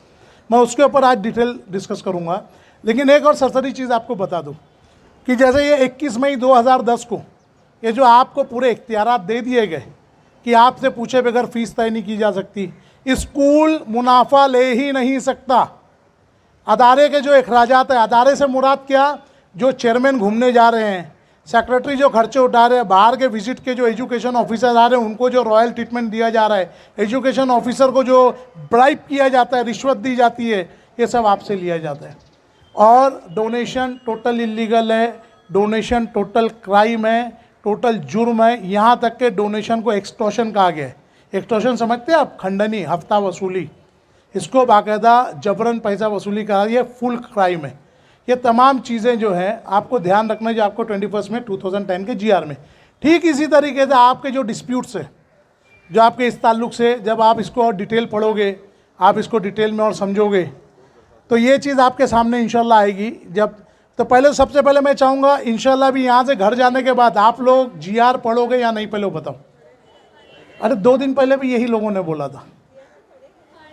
मैं उसके ऊपर आज डिटेल डिस्कस करूँगा। लेकिन एक और सरसरी चीज़ आपको बता दूँ कि जैसे ये 21 मई 2010 को ये जो आपको पूरे इख्तियारात दे दिए गए कि आपसे पूछे बगैर फीस तय नहीं की जा सकती, स्कूल मुनाफा ले ही नहीं सकता। अदारे के जो अखराजात है, अदारे से मुराद क्या, जो चेयरमैन घूमने जा रहे हैं, सेक्रेटरी जो खर्चे उठा रहे हैं, बाहर के विजिट के जो एजुकेशन ऑफिसर आ रहे हैं उनको जो रॉयल ट्रीटमेंट दिया जा रहा है, एजुकेशन ऑफिसर को जो ब्राइब किया जाता है, रिश्वत दी जाती है, ये सब आपसे लिया जाता है। और डोनेशन टोटल इलीगल है, डोनेशन टोटल क्राइम है, टोटल जुर्म है। यहाँ तक के डोनेशन को एक्सटॉर्शन कहा गया है। एक्सटॉर्शन समझते हैं आप, खंडनी, हफ्ता वसूली, इसको बाकायदा जबरन पैसा वसूली करा, ये फुल क्राइम है। ये तमाम चीज़ें जो हैं आपको ध्यान रखना है, जो आपको 21 में 2010 के GR में ठीक इसी तरीके से आपके जो डिस्प्यूट्स है, जो आपके इस ताल्लुक से, जब आप इसको और डिटेल पढ़ोगे, आप इसको डिटेल में और समझोगे, तो ये चीज़ आपके सामने इंशाल्लाह आएगी। जब तो पहले सबसे पहले मैं चाहूँगा इंशाल्लाह भी यहाँ से घर जाने के बाद आप लोग GR पढ़ोगे या नहीं, पहले बताओ। अरे 2 दिन पहले भी यही लोगों ने बोला था।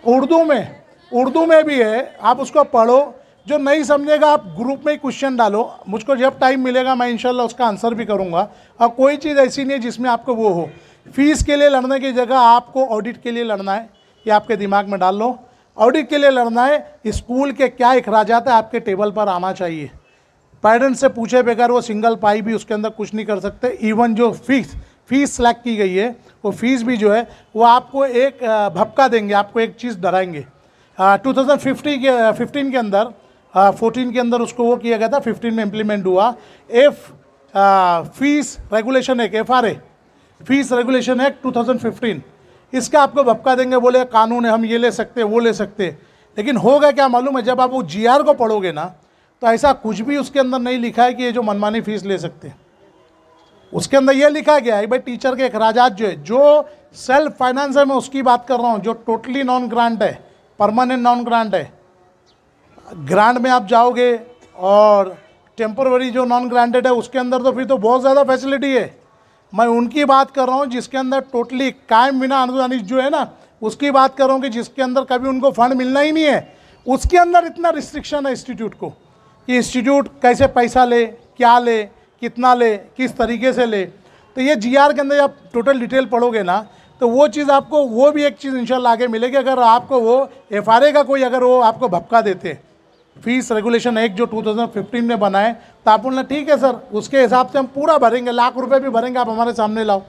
उर्दू में भी है, आप उसको पढ़ो। जो नहीं समझेगा आप ग्रुप में ही क्वेश्चन डालो, मुझको जब टाइम मिलेगा मैं इंशाल्लाह उसका आंसर भी करूँगा। और कोई चीज़ ऐसी नहीं है जिसमें आपको वो हो। फीस के लिए लड़ने की जगह आपको ऑडिट के लिए लड़ना है, ये आपके दिमाग में डाल लो। ऑडिट के लिए लड़ना है, स्कूल के क्या अखराजात है आपके टेबल पर आना चाहिए। पेरेंट्स से पूछे बगैर वो सिंगल पाई भी उसके अंदर कुछ नहीं कर सकते। इवन जो फीस सेलेक्ट की गई है, वो फीस भी जो है वो आपको एक भपका देंगे, आपको एक चीज़ डराएंगे। 2015 के अंदर 14 के अंदर उसको वो किया गया था, 15 में इम्प्लीमेंट हुआ। Fees regulation act, FRA fees regulation act 2015, इसका आपको भपका देंगे। बोले कानून है, हम ये ले सकते वो ले सकते। लेकिन होगा क्या मालूम है, जब आप वो GR को पढ़ोगे ना, तो ऐसा कुछ भी उसके अंदर नहीं लिखा है कि ये जो मनमानी फीस ले सकते हैं। उसके अंदर ये लिखा गया है भाई टीचर के अखराजात जो है, जो सेल्फ फाइनेंस है, मैं उसकी बात कर रहा हूँ, जो टोटली नॉन ग्रांट है, परमानेंट नॉन ग्रांट है। ग्रांट में आप जाओगे और टेम्पोररी जो नॉन ग्रांटेड है उसके अंदर तो फिर तो बहुत ज़्यादा फैसिलिटी है। मैं उनकी बात कर रहा हूँ जिसके अंदर टोटली कायम बिना अनुदानित जो है ना, उसकी बात कर रहा हूँ कि जिसके अंदर कभी उनको फंड मिलना ही नहीं है। उसके अंदर इतना रिस्ट्रिक्शन है इंस्टीट्यूट को कि इंस्टीट्यूट कैसे पैसा ले, क्या ले, कितना ले, किस तरीके से ले। तो ये GR के अंदर आप टोटल डिटेल पढ़ोगे ना, तो वो चीज़ आपको, वो भी एक चीज़ इंशाल्लाह आगे मिलेगी। अगर आपको वो FRA का कोई अगर वो आपको भपका देते, फीस रेगुलेशन एक्ट जो 2015 में बनाए, तो आप बोलना ठीक है सर, उसके हिसाब से हम पूरा भरेंगे, लाख रुपए भी भरेंगे, आप हमारे सामने लाओ,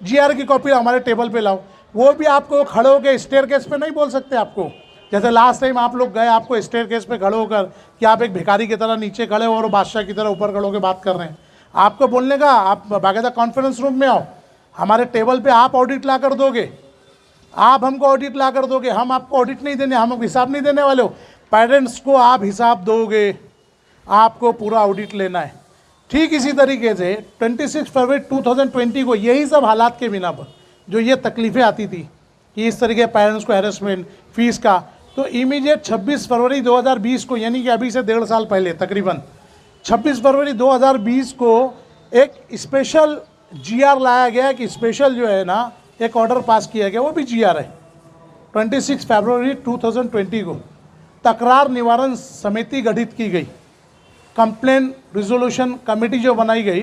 GR की कॉपी हमारे टेबल पे लाओ। वो भी आपको खड़े होकर स्टेयरकेस पे नहीं बोल सकते आपको। जैसे लास्ट टाइम आप लोग गए, आपको स्टेयरकेस पे खड़े होकर कि आप एक भिखारी की तरह नीचे खड़े हो और बादशाह की तरह ऊपर खड़े होकर बात कर रहे हैं। आपको बोलने का, आप बाकायदा कॉन्फ्रेंस रूम में आओ, हमारे टेबल पे आप ऑडिट ला कर दोगे, आप हमको ऑडिट ला कर दोगे, हम आपको ऑडिट नहीं देने, हम हिसाब नहीं देने वाले हो। पेरेंट्स को आप हिसाब दोगे, आपको पूरा ऑडिट लेना है। ठीक इसी तरीके से 26 फरवरी 2020 को यही सब हालात के बिना पर जो ये तकलीफ़ें आती थी कि इस तरीके पेरेंट्स को हैरेसमेंट, फीस का, तो इमीडिएट 26 फरवरी 2020 को, यानी कि अभी से 1.5 साल पहले तकरीबन 26 फरवरी 2020 को एक स्पेशल GR लाया गया कि स्पेशल जो है ना एक ऑर्डर पास किया गया, वो भी GR है। 26 फरवरी 2020 को तकरार निवारण समिति गठित की गई, कंप्लेन रिजोल्यूशन कमेटी जो बनाई गई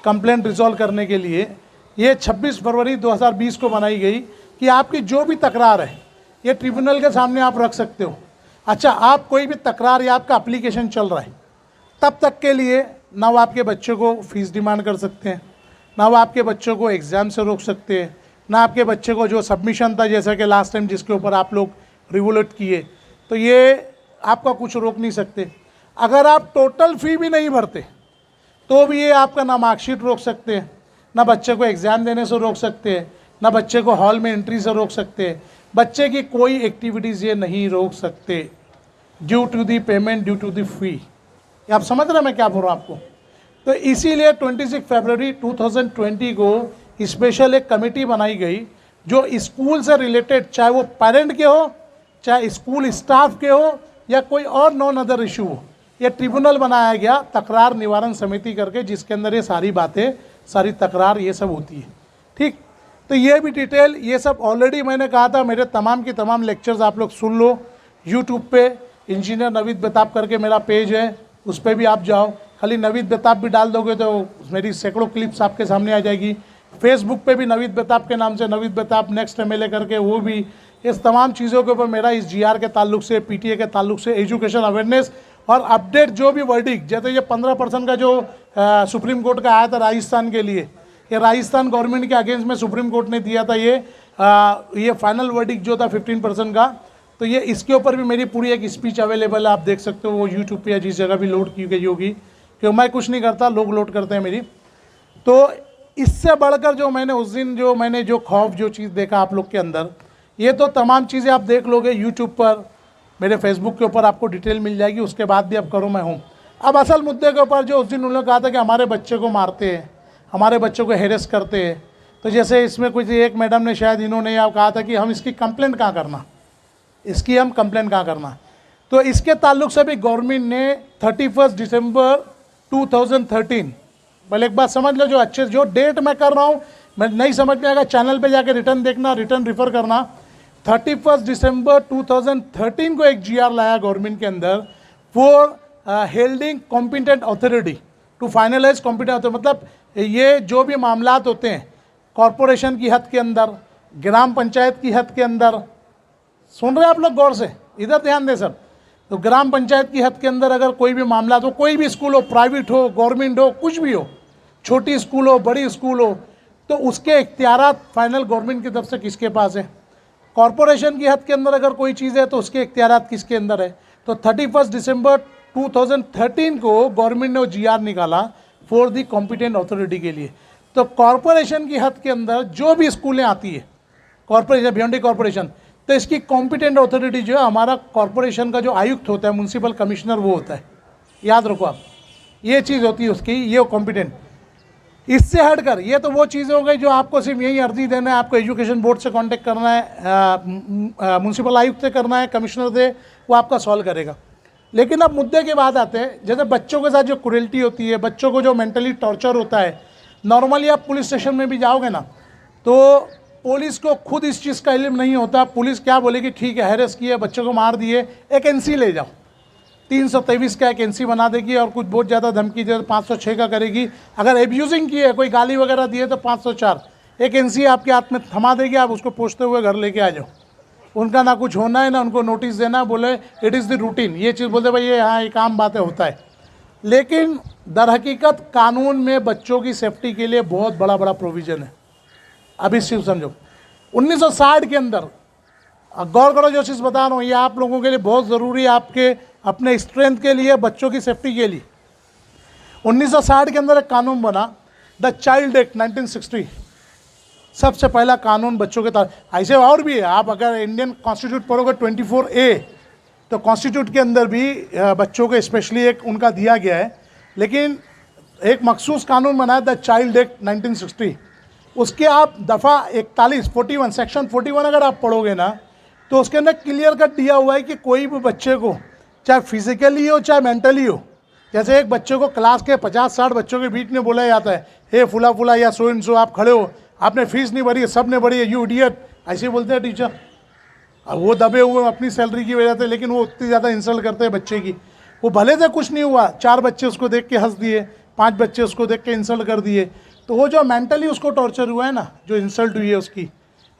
कंप्लेन रिजॉल्व करने के लिए, ये 26 फरवरी 2020 को बनाई गई कि आपकी जो भी तकरार है ये ट्रिब्यूनल के सामने आप रख सकते हो। अच्छा, आप कोई भी तकरार या आपका एप्लीकेशन चल रहा है, तब तक के लिए ना वो आपके बच्चों को फीस डिमांड कर सकते हैं, ना वो आपके बच्चों को एग्ज़ाम से रोक सकते हैं, ना आपके बच्चे को जो सबमिशन था जैसा कि लास्ट टाइम जिसके ऊपर आप लोग रिवोल्यूट किए, तो ये आपका कुछ रोक नहीं सकते। अगर आप टोटल फ़ी भी नहीं भरते तो भी ये आपका ना मार्कशीट रोक सकते हैं, ना बच्चे को एग्ज़ाम देने से रोक सकते हैं, ना बच्चे को हॉल में एंट्री से रोक सकते हैं, बच्चे की कोई एक्टिविटीज़ ये नहीं रोक सकते due to the payment, due to the fee. ये आप समझ रहे हैं मैं क्या बोल रहा हूँ आपको। तो इसीलिए 26 फरवरी 2020 को स्पेशल एक कमेटी बनाई गई जो स्कूल से रिलेटेड, चाहे वो पेरेंट के हो, चाहे स्कूल स्टाफ के हो, या कोई और नॉन अदर इशू हो, ये ट्रिब्यूनल बनाया गया तकरार निवारण समिति करके, जिसके अंदर ये सारी बातें, सारी तकरार ये सब होती है। ठीक, तो ये भी डिटेल, ये सब ऑलरेडी मैंने कहा था, मेरे तमाम की तमाम लेक्चर्स आप लोग सुन लो। यूट्यूब पे इंजीनियर नवीद बेताब करके मेरा पेज है, उस पर भी आप जाओ, खाली नवीद बेताब भी डाल दोगे तो मेरी सैकड़ों क्लिप्स आपके सामने आ जाएगी। फेसबुक पे भी नवीद बेताब के नाम से, नवीद बेताब नेक्स्ट MLA करके, वो भी इस तमाम चीज़ों के ऊपर मेरा इस GR के ताल्लुक से, PTA के ताल्लुक से, एजुकेशन अवेयरनेस और अपडेट जो भी वर्डिक, जैसे ये 15% का जो सुप्रीम कोर्ट का आया था राजस्थान के लिए, ये राजस्थान गवर्नमेंट के अगेंस्ट में सुप्रीम कोर्ट ने दिया था ये फाइनल वर्डिक जो था 15% का, तो ये इसके ऊपर भी मेरी पूरी एक स्पीच अवेलेबल है, आप देख सकते हो वो यूट्यूब पे या जिस जगह भी लोड की गई होगी, क्योंकि मैं कुछ नहीं करता, लोग लोड करते हैं मेरी। तो इससे बढ़कर जो मैंने उस दिन जो खौफ जो चीज़ देखा आप लोग के अंदर, ये तो तमाम चीज़ें आप देख लोगे यूट्यूब पर, मेरे फेसबुक के ऊपर आपको डिटेल मिल जाएगी, उसके बाद भी अब करूँ मैं हूँ। अब असल मुद्दे के ऊपर जो उस दिन उन्होंने कहा था कि हमारे बच्चे को मारते हैं, हमारे बच्चों को हेरेस करते हैं। तो जैसे इसमें कुछ एक मैडम ने शायद इन्होंने यहाँ कहा था कि हम इसकी कंप्लेंट कहाँ करना, इसकी हम कंप्लेंट कहाँ करना। तो इसके ताल्लुक से भी गवर्नमेंट ने 31 दिसंबर 2013, पहले एक बात समझ लो, जो अच्छे जो डेट मैं कर रहा हूँ, मैं नहीं समझ में आएगा चैनल पे जाके रिटर्न देखना, रिटर्न रिफ़र करना। 31 दिसंबर 2013 को एक GR लाया गवर्नमेंट के अंदर for holding competent authority to finalize competent authority. मतलब ये जो भी मामलात होते हैं कॉरपोरेशन की हद के अंदर, ग्राम पंचायत की हद के अंदर, सुन रहे हैं आप लोग गौर से, इधर ध्यान दें सब। तो ग्राम पंचायत की हद के अंदर अगर कोई भी मामला हो, कोई भी स्कूल हो, प्राइवेट हो, गवर्नमेंट हो, कुछ भी हो, छोटी स्कूल हो, बड़ी स्कूल हो, तो उसके इख्तियारात फाइनल गवर्नमेंट की तरफ से किसके पास है। कॉरपोरेशन की हद के अंदर अगर कोई चीज़ है तो उसके इख्तियारात किसके अंदर है। तो 31 दिसंबर 2013 को गवर्नमेंट ने वो GR निकाला फॉर दी कॉम्पिटेंट अथॉरिटी के लिए। तो कॉरपोरेशन की हद के अंदर जो भी स्कूलें आती है, कॉरपोरेशन बियॉन्ड कॉरपोरेशन, तो इसकी कॉम्पिटेंट अथॉरिटी जो है हमारा कॉरपोरेशन का जो आयुक्त होता है, म्यूनसिपल कमिश्नर, वो होता है। याद रखो आप, ये चीज़ होती है उसकी, ये कॉम्पिटेंट। इससे हटकर ये तो वो चीज़ हो गई जो आपको सिर्फ यही अर्जी देना है, आपको एजुकेशन बोर्ड से कांटेक्ट करना है, म्यूनसिपल आयुक्त से करना है, कमिश्नर से, वो आपका सॉल्व करेगा। लेकिन अब मुद्दे के बाद आते हैं, जैसे बच्चों के साथ जो क्रूरल्टी होती है, बच्चों को जो मेंटली टॉर्चर होता है, नॉर्मली आप पुलिस स्टेशन में भी जाओगे ना, तो पुलिस को खुद इस चीज़ का इल्म नहीं होता। पुलिस क्या बोलेगी, ठीक है हैरेस किए, बच्चों को मार दिए, एक NC ले जाओ, 323 का एक NC बना देगी, और कुछ बहुत ज़्यादा धमकी दे तो 506 का करेगी। अगर एब्यूजिंग की है, कोई गाली वगैरह दिए तो 504, एक NC आपके हाथ में थमा देगी, आप उसको पूछते हुए घर लेके आ जाओ। उनका ना कुछ होना है, ना उनको नोटिस देना, बोले इट इज़ द रूटीन, ये चीज़ बोलते भाई ये हाँ एक आम बातें होता है। लेकिन दर हकीकत कानून में बच्चों की सेफ्टी के लिए बहुत बड़ा बड़ा प्रोविज़न है। अब इस चीज़ समझो, 1960 के अंदर, गौर करो जो चीज़ बता रहा हूँ, ये आप लोगों के लिए बहुत ज़रूरी है, आपके अपने स्ट्रेंथ के लिए, बच्चों की सेफ्टी के लिए। 1960 के अंदर एक कानून बना, द चाइल्ड एक्ट 1960, सबसे पहला कानून बच्चों के तहत। ऐसे और भी है, आप अगर इंडियन कॉन्स्टिट्यूट पढ़ोगे 24A, तो कॉन्स्टिट्यूट के अंदर भी बच्चों को स्पेशली एक उनका दिया गया है। लेकिन एक मखसूस कानून बना है, द चाइल्ड एक्ट 1960। उसके आप दफ़ा 41 सेक्शन 41 अगर आप पढ़ोगे ना, तो उसके अंदर क्लियर कट दिया हुआ है कि कोई भी बच्चे को, चाहे फिजिकली हो चाहे मेंटली हो, जैसे एक बच्चे को क्लास के 50-60 बच्चों के बीच में बोला जाता है, हे फुला फुला या सो इन सो, आप खड़े हो, आपने फीस नहीं भरी है, सब ने भरी है, यू इडियट, ऐसे बोलते हैं टीचर। अब वो दबे हुए अपनी सैलरी की वजह से, लेकिन वो उतनी ज़्यादा इंसल्ट करते हैं बच्चे की। वो भले से कुछ नहीं हुआ, 4 बच्चे उसको देख के हंस दिए, 5 बच्चे उसको देख के इंसल्ट कर दिए, तो वो जो मेंटली उसको टॉर्चर हुआ है ना, जो इंसल्ट हुई है उसकी,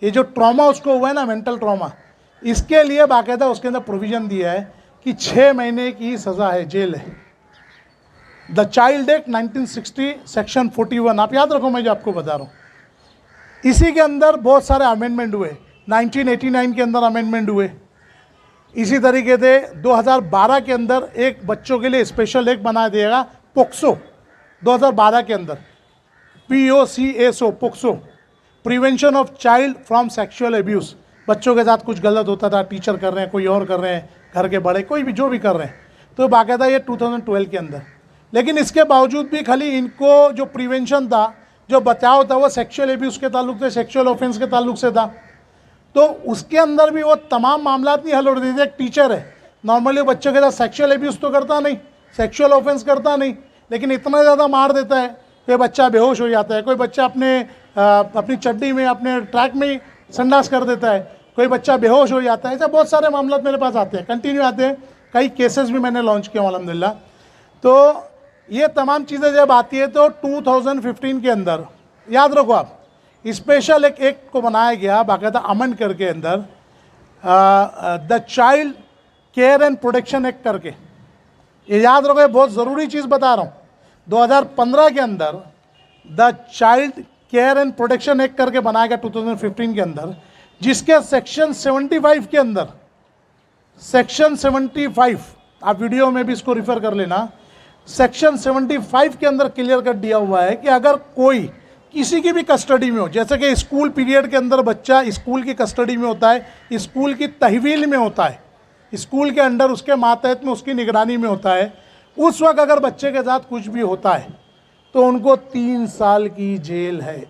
ये जो ट्रॉमा उसको हुआ है ना, मेंटल ट्रॉमा, इसके लिए बाकायदा उसके अंदर प्रोविज़न दिया है कि 6 महीने की सज़ा है, जेल है। द चाइल्ड एक्ट 1960 सेक्शन 41, आप याद रखो मैं जो आपको बता रहा हूँ। इसी के अंदर बहुत सारे अमेंडमेंट हुए, 1989 के अंदर अमेंडमेंट हुए। इसी तरीके से 2012 के अंदर एक बच्चों के लिए स्पेशल एक्ट बना दिएगा, पोक्सो, 2012 के अंदर, POCSO, POCSO, prevention of child from sexual abuse. बच्चों के साथ कुछ गलत होता था, टीचर कर रहे हैं, कोई और कर रहे हैं, घर के बड़े, कोई भी जो भी कर रहे हैं, तो बाकायदा ये 2012 के अंदर। लेकिन इसके बावजूद भी खाली इनको जो प्रिवेंशन था, जो बचाव था, वो सेक्सुअल एब्यूज़ के ताल्लुक से, सेक्सुअल ऑफेंस के ताल्लुक से था। तो उसके अंदर भी वो तमाम मामला नहीं हल हो रहे थे। एक टीचर है, नॉर्मली बच्चों के साथ सेक्सुअल एब्यूज़ तो करता नहीं, सेक्सुअल ऑफेंस करता नहीं, लेकिन इतना ज़्यादा मार देता है कि बच्चा बेहोश हो जाता है। कोई बच्चा अपनी चड्डी में, अपने ट्रैक में ही संडास कर देता है, कोई बच्चा बेहोश हो जाता है। ऐसे बहुत सारे मामला मेरे पास आते हैं, कंटिन्यू आते हैं, कई केसेस भी मैंने लॉन्च किए अल्हम्दुलिल्लाह। तो ये तमाम चीज़ें जब आती है तो 2015 के अंदर, याद रखो आप, स्पेशल एक एक्ट को बनाया गया बाकायदा अमेंड करके अंदर, the child care and protection act करके। ये याद रखो, ये बहुत ज़रूरी चीज़ बता रहा हूँ। 2015 के अंदर the child care and protection act करके बनाया गया 2015 के अंदर, जिसके सेक्शन 75 के अंदर, सेक्शन 75, आप वीडियो में भी इसको रिफ़र कर लेना, सेक्शन 75 के अंदर क्लियर कर दिया हुआ है कि अगर कोई किसी की भी कस्टडी में हो, जैसे कि स्कूल पीरियड के अंदर बच्चा स्कूल की कस्टडी में होता है, स्कूल की तहवील में होता है, स्कूल के अंडर उसके मातहत में उसकी निगरानी में होता है, उस वक्त अगर बच्चे के साथ कुछ भी होता है तो उनको 3 साल की जेल है।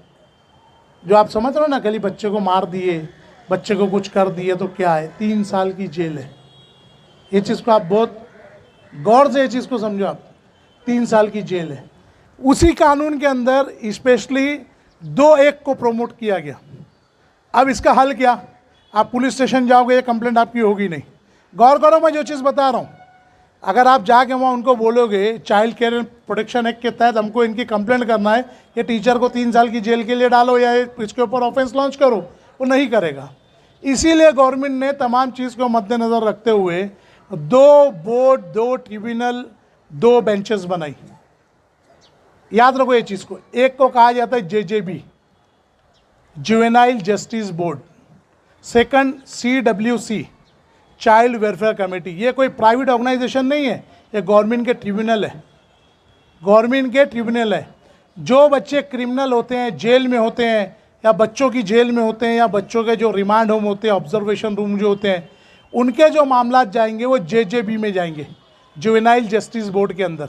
जो आप समझ रहे हो ना, कल बच्चे को मार दिए, बच्चे को कुछ कर दिए तो क्या है, 3 साल की जेल है। ये चीज़ को आप बहुत गौर से ये चीज़ को समझो आप, 3 साल की जेल है। उसी कानून के अंदर स्पेशली 2(1) को प्रमोट किया गया। अब इसका हल क्या, आप पुलिस स्टेशन जाओगे, ये कंप्लेंट आपकी होगी नहीं। गौर करो, मैं जो चीज़ बता रहा हूँ, अगर आप जाके वहाँ उनको बोलोगे चाइल्ड केयर प्रोटेक्शन एक्ट के तहत हमको इनकी कंप्लेंट करना है, ये टीचर को 3 साल की जेल के लिए डालो या इसके ऊपर ऑफेंस लॉन्च करो, वो नहीं करेगा। इसीलिए गवर्नमेंट ने तमाम चीज़ को मद्देनज़र रखते हुए 2 बोर्ड, 2 ट्रिब्यूनल, 2 बेंचेस बनाई। याद रखो ये चीज़ को, एक को कहा जाता है JJB, juvenile justice board, second CWC, child welfare committee. ये कोई प्राइवेट ऑर्गेनाइजेशन नहीं है, ये गवर्नमेंट के ट्रिब्यूनल है, गवर्नमेंट के ट्रिब्यूनल है। जो बच्चे क्रिमिनल होते हैं, जेल में होते हैं, या बच्चों की जेल में होते हैं, या बच्चों के जो रिमांड होम होते हैं, ऑब्जर्वेशन रूम जो होते हैं, उनके जो मामला जाएंगे वो JJB में जाएंगे, जुवेनाइल जस्टिस बोर्ड के अंदर।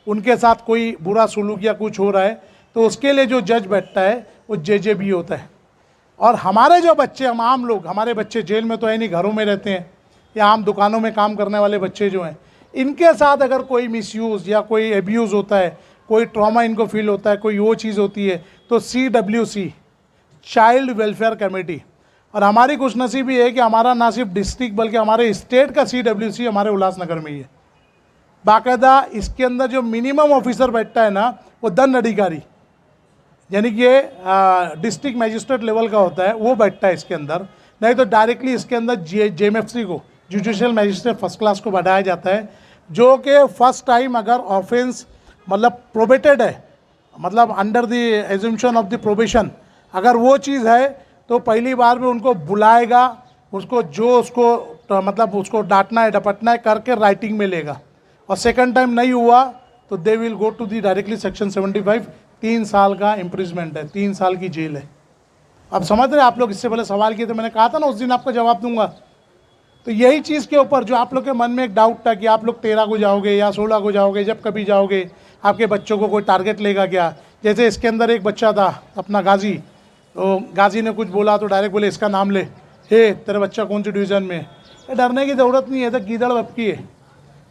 उनके साथ कोई बुरा सलूक या कुछ हो रहा है तो उसके लिए जो जज बैठता है वो JJB होता है। और हमारे जो बच्चे, हम आम लोग, हमारे बच्चे जेल में तो है नहीं, घरों में रहते हैं, या आम दुकानों में काम करने वाले बच्चे जो हैं, इनके साथ अगर कोई मिसयूज़ या कोई एब्यूज़ होता है, कोई ट्रॉमा इनको फील होता है, कोई वो चीज़ होती है, तो CWC, चाइल्ड वेलफेयर कमेटी। और हमारी खुशनसीबी है कि हमारा ना सिर्फ डिस्ट्रिक्ट बल्कि हमारे स्टेट का CWC हमारे उल्लासनगर में ही है। बाकायदा इसके अंदर जो मिनिमम ऑफिसर बैठता है ना, वो दंड अधिकारी, यानी कि ये डिस्ट्रिक्ट मैजिस्ट्रेट लेवल का होता है, वो बैठता है इसके अंदर। नहीं तो डायरेक्टली इसके अंदर JMFC को, जुडिशियल मैजिस्ट्रेट फर्स्ट क्लास को बढ़ाया जाता है, जो कि फर्स्ट टाइम अगर ऑफेंस मतलब प्रोबेटेड है, मतलब under the assumption of the probation, अगर वो चीज़ है तो पहली बार में उनको बुलाएगा, उसको जो उसको मतलब उसको डांटना है, डपटना है करके राइटिंग में लेगा। और सेकंड टाइम नहीं हुआ तो they will go to the directly section 75, 3 साल का इम्प्रिजमेंट है, 3 साल की जेल है। अब समझ रहे आप लोग, इससे पहले सवाल किए थे, मैंने कहा था ना उस दिन आपको जवाब दूंगा। तो यही चीज़ के ऊपर जो आप लोग के मन में एक डाउट था कि आप लोग 13 को जाओगे या 16 को जाओगे, जब कभी जाओगे आपके बच्चों को कोई टारगेट लेगा क्या। जैसे इसके अंदर एक बच्चा था अपना गाजी, तो गाजी ने कुछ बोला तो डायरेक्ट बोले इसका नाम ले, हे तेरा बच्चा कौन सी डिवीज़न में है। डरने की ज़रूरत नहीं है, तो गीदड़ बपकी है,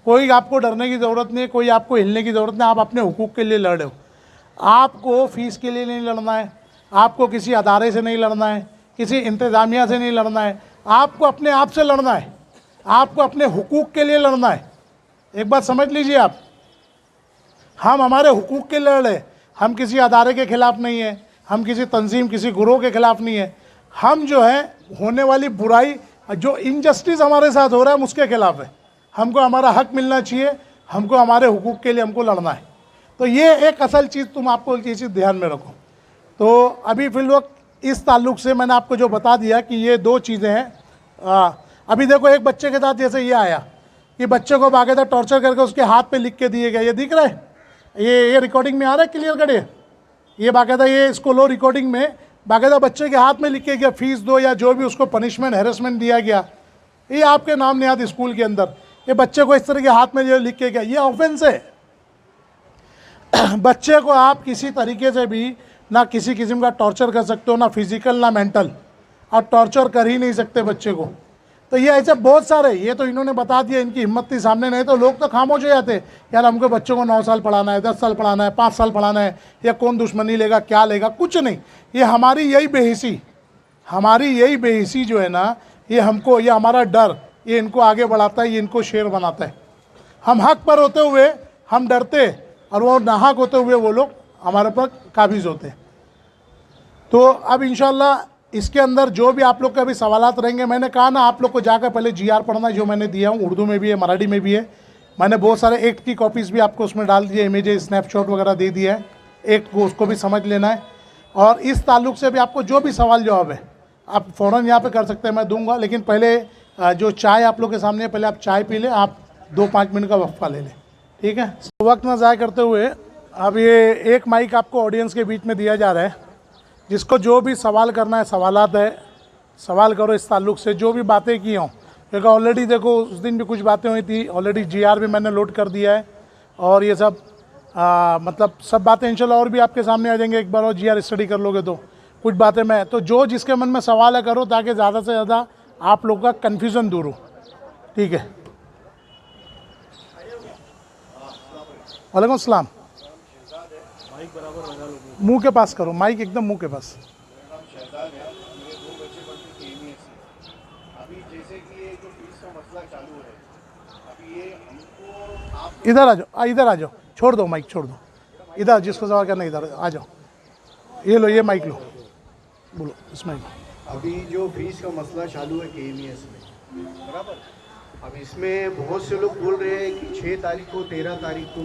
कोई आपको डरने की ज़रूरत नहीं है, कोई आपको हिलने की ज़रूरत नहीं। आप अपने हुकूक के लिए लड़ रहे हो, आपको फ़ीस के लिए नहीं लड़ना है, आपको किसी अदारे से नहीं लड़ना है, किसी इंतज़ामिया से नहीं लड़ना है, आपको अपने आप से लड़ना है, आपको अपने हुकूक के लिए लड़ना है। एक बात समझ लीजिए आप, हम हमारे हुकूक के लिए लड़ रहे, हम किसी अदारे के ख़िलाफ़ नहीं है, हम किसी तंजीम, किसी गुरोह के ख़िलाफ़ नहीं है। हम जो है होने वाली बुराई, जो इनजस्टिस हमारे साथ हो रहा है, हम उसके ख़िलाफ़ है। हमको हमारा हक मिलना चाहिए, हमको हमारे हुकूक के लिए हमको लड़ना है। तो ये एक असल चीज़ तुम आपको ये चीज़ ध्यान में रखो। तो अभी फिलवक्त इस ताल्लुक़ से मैंने आपको जो बता दिया कि ये 2 चीज़ें हैं। अभी देखो एक बच्चे के साथ जैसे ये आया कि बच्चे को बाकायदा टॉर्चर करके उसके हाथ पे लिख के दिए गए, ये दिख रहा है, ये रिकॉर्डिंग में आ रहा है क्लियर करिए, ये बाकायदा ये इसको लो रिकॉर्डिंग में बाकायदा बच्चे के हाथ में लिख के गया फीस दो या जो भी उसको पनिशमेंट हैरेसमेंट दिया गया, ये आपके नाम निहाद स्कूल के अंदर ये बच्चे को इस तरह के हाथ में जो लिख के गया, ये ऑफेंस है। बच्चे को आप किसी तरीके से भी ना किसी किस्म का टॉर्चर कर सकते हो, ना फिजिकल ना मेंटल, आप टॉर्चर कर ही नहीं सकते बच्चे को। तो ये ऐसे बहुत सारे, ये तो इन्होंने बता दिया, इनकी हिम्मत थी सामने, नहीं तो लोग तो खामोश हो जाते, यार हमको बच्चों को 9 साल पढ़ाना है, 10 साल पढ़ाना है, 5 साल पढ़ाना है, या कौन दुश्मनी लेगा क्या लेगा, कुछ नहीं। ये हमारी यही बेहिसी, हमारी यही बेहिसी जो है ना, ये हमको, ये हमारा डर, ये इनको आगे बढ़ाता है, ये इनको शेर बनाता है। हम हक पर होते हुए हम डरते, और वो नाहक होते हुए वो लोग हमारे पर काबिज होते। तो अब इंशाल्लाह इसके अंदर जो भी आप लोग के अभी सवालात रहेंगे, मैंने कहा ना आप लोग को जाकर पहले GR पढ़ना, जो मैंने दिया हूँ, उर्दू में भी है, मराठी में भी है। मैंने बहुत सारे एक्ट की कॉपीज़ भी आपको उसमें डाल दिए, इमेजेस स्नैपशॉट वगैरह दे दिया है, एक्ट को उसको भी समझ लेना है। और इस ताल्लुक़ से भी आपको जो भी सवाल जवाब है आप फ़ौरन यहाँ पे कर सकते हैं, मैं दूंगा। लेकिन पहले जो चाय आप लोग के सामने है, पहले आप चाय पी लें, आप 2-5 मिनट का वक्फा ले लें, ठीक है। वक्त ना ज़ाया करते हुए अब ये एक माइक आपको ऑडियंस के बीच में दिया जा रहा है, जिसको जो भी सवाल करना है, सवालात है, सवाल करो इस ताल्लुक़ से, जो भी बातें की हों, क्योंकि ऑलरेडी देखो उस दिन भी कुछ बातें हुई थी, ऑलरेडी GR भी मैंने लोड कर दिया है, और ये सब मतलब सब बातें इंशाल्लाह और भी आपके सामने आ जाएंगे, एक बार और GR स्टडी कर लोगे तो कुछ बातें मैं तो जो जिसके मन में सवाल है करो, ताकि ज़्यादा से ज़्यादा आप लोग का कन्फ्यूज़न दूर हो। ठीक है, वालेकुम सलाम। मुंह के पास करो, माइक एकदम मुंह के पास। इधर आ जाओ, इधर आ जाओ, छोड़ दो माइक, छोड़ दो, इधर जिसको सवाल करना इधर आ जाओ। ये लो, ये माइक लो, बोलो इसमें। अभी जो फीस का मसला चालू है KMES में, बराबर, अब इसमें बहुत से लोग बोल रहे हैं कि 6 तारीख को 13 तारीख को